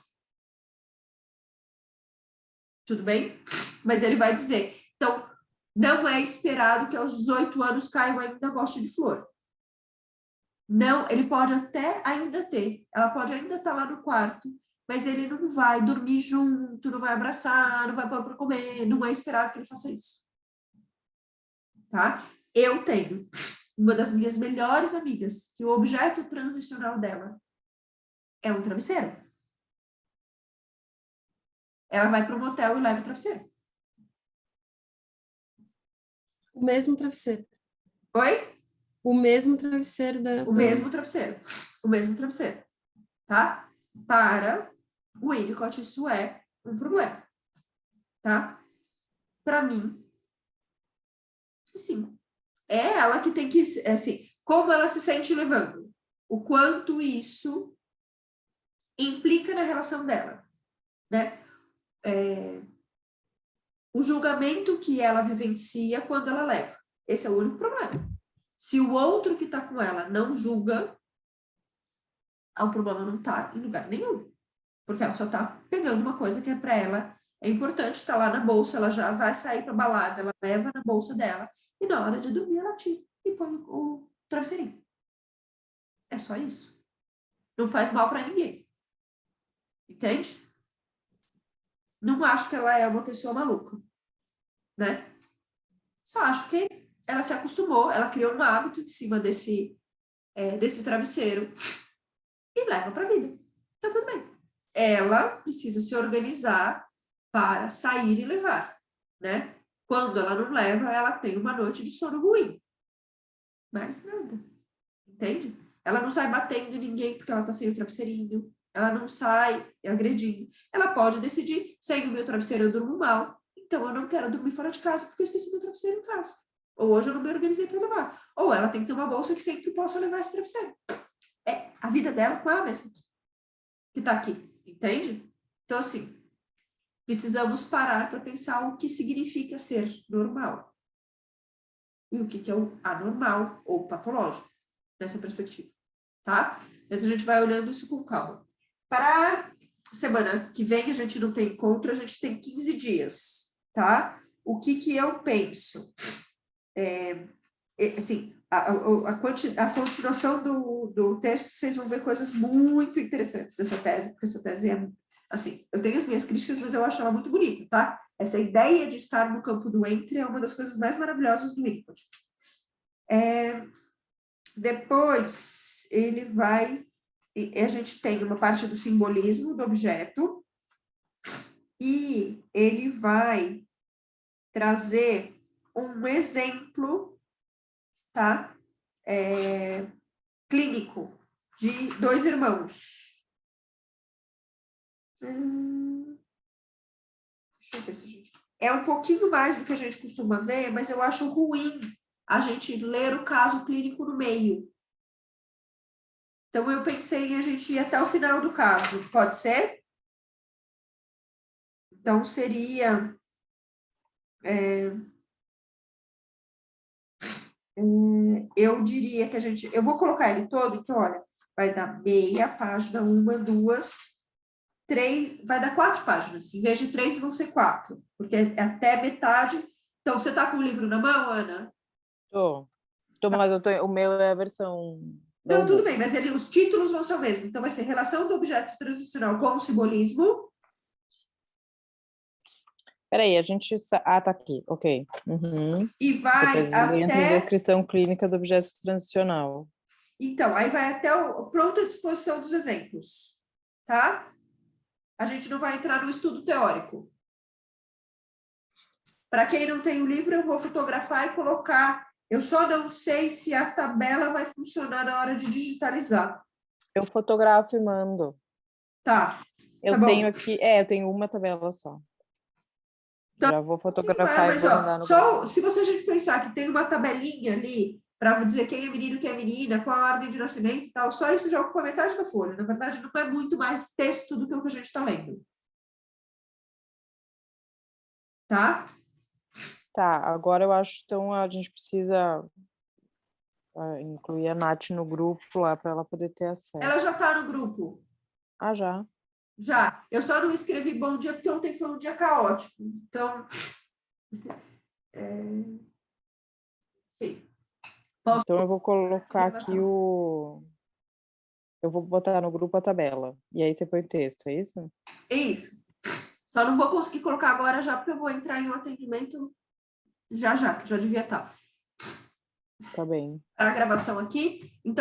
Tudo bem? Mas ele vai dizer, então, não é esperado que aos 18 anos Caio ainda goste de flor. Não, ele pode até ainda ter, ela pode ainda estar lá no quarto, mas ele não vai dormir junto, não vai abraçar, não vai pôr para comer, não é esperado que ele faça isso. Tá? Eu tenho uma das minhas melhores amigas, que o objeto transicional dela é um travesseiro. Ela vai para o motel e leva o travesseiro. O mesmo travesseiro. Oi? O mesmo travesseiro O mesmo travesseiro. O mesmo travesseiro. Tá? Para o Winnicott, isso é um problema. Tá? Para mim, sim. É ela que tem que, assim, como ela se sente levando. O quanto isso implica na relação dela. Né? O julgamento que ela vivencia quando ela leva. Esse é o único problema. Se o outro que está com ela não julga, o problema não está em lugar nenhum. Porque ela só está pegando uma coisa que é para ela é importante, está lá na bolsa, ela já vai sair para balada, ela leva na bolsa dela e na hora de dormir ela tira e põe o travesseirinho. É só isso. Não faz mal para ninguém. Entende? Não acho que ela é uma pessoa maluca, né? Só acho que ela se acostumou, ela criou um hábito em cima desse travesseiro e leva para a vida. Tá tudo bem. Ela precisa se organizar para sair e levar, né? Quando ela não leva, ela tem uma noite de sono ruim. Mas nada. Entende? Ela não sai batendo em ninguém porque ela tá sem o travesseirinho. Ela não sai agredindo. Ela pode decidir, sem o meu travesseiro eu durmo mal, então eu não quero dormir fora de casa porque eu esqueci meu travesseiro em casa. Ou hoje eu não me organizei para levar. Ou ela tem que ter uma bolsa que sempre possa levar esse travesseiro. É a vida dela com ela mesma que tá aqui, entende? Então, assim, precisamos parar para pensar o que significa ser normal. E o que é o anormal ou patológico, nessa perspectiva, tá? Mas a gente vai olhando isso com calma. Para a semana que vem, a gente não tem encontro, a gente tem 15 dias, tá? O que eu penso? Assim, a continuação do texto, vocês vão ver coisas muito interessantes dessa tese, porque essa tese é, assim, eu tenho as minhas críticas, mas eu acho ela muito bonita, tá? Essa ideia de estar no campo do entre é uma das coisas mais maravilhosas do Winnicott. Depois, ele vai, a gente tem uma parte do simbolismo do objeto, e ele vai trazer um exemplo, tá? Clínico de dois irmãos. Deixa eu ver se a gente... É um pouquinho mais do que a gente costuma ver, mas eu acho ruim a gente ler o caso clínico no meio. Então, eu pensei em a gente ir até o final do caso. Pode ser? Então, seria... eu diria que a gente... Eu vou colocar ele todo, então, olha, vai dar meia página, 1, 2, 3... Vai dar 4 páginas. Em vez de 3, vão ser 4, porque é até metade. Então, você está com o livro na mão, Ana? Tô, mas o meu é a versão... Não, tudo bem, mas os títulos vão ser o mesmo. Então, vai ser relação do objeto transicional com o simbolismo. Peraí, a gente... Ah, tá aqui, ok. Uhum. E vai Depois entra em até... descrição clínica do objeto transicional. Então, aí vai até o pronta disposição dos exemplos, tá? A gente não vai entrar no estudo teórico. Para quem não tem o livro, eu vou fotografar e colocar. Eu só não sei se a tabela vai funcionar na hora de digitalizar. Eu fotografo e mando. Tá. Eu bom. tenho aqui... eu tenho uma tabela só. Então, já vou fotografar mas, e vou mandar no só se você a gente pensar que tem uma tabelinha ali para dizer quem é menino, quem é menina, qual a ordem de nascimento e tal, só isso já ocupa metade da folha. Na verdade, não é muito mais texto do que o que a gente está lendo. Tá? Tá, agora eu acho, então, a gente precisa incluir a Nath no grupo lá para ela poder ter acesso. Ela já está no grupo. Ah, já? Já. Eu só não escrevi bom dia porque ontem foi um dia caótico. Então... Então eu vou colocar aqui o... Eu vou botar no grupo a tabela. E aí você põe o texto, é isso? É isso. Só não vou conseguir colocar agora já, porque eu vou entrar em um atendimento já, que já devia estar. Tá bem. A gravação aqui. Então,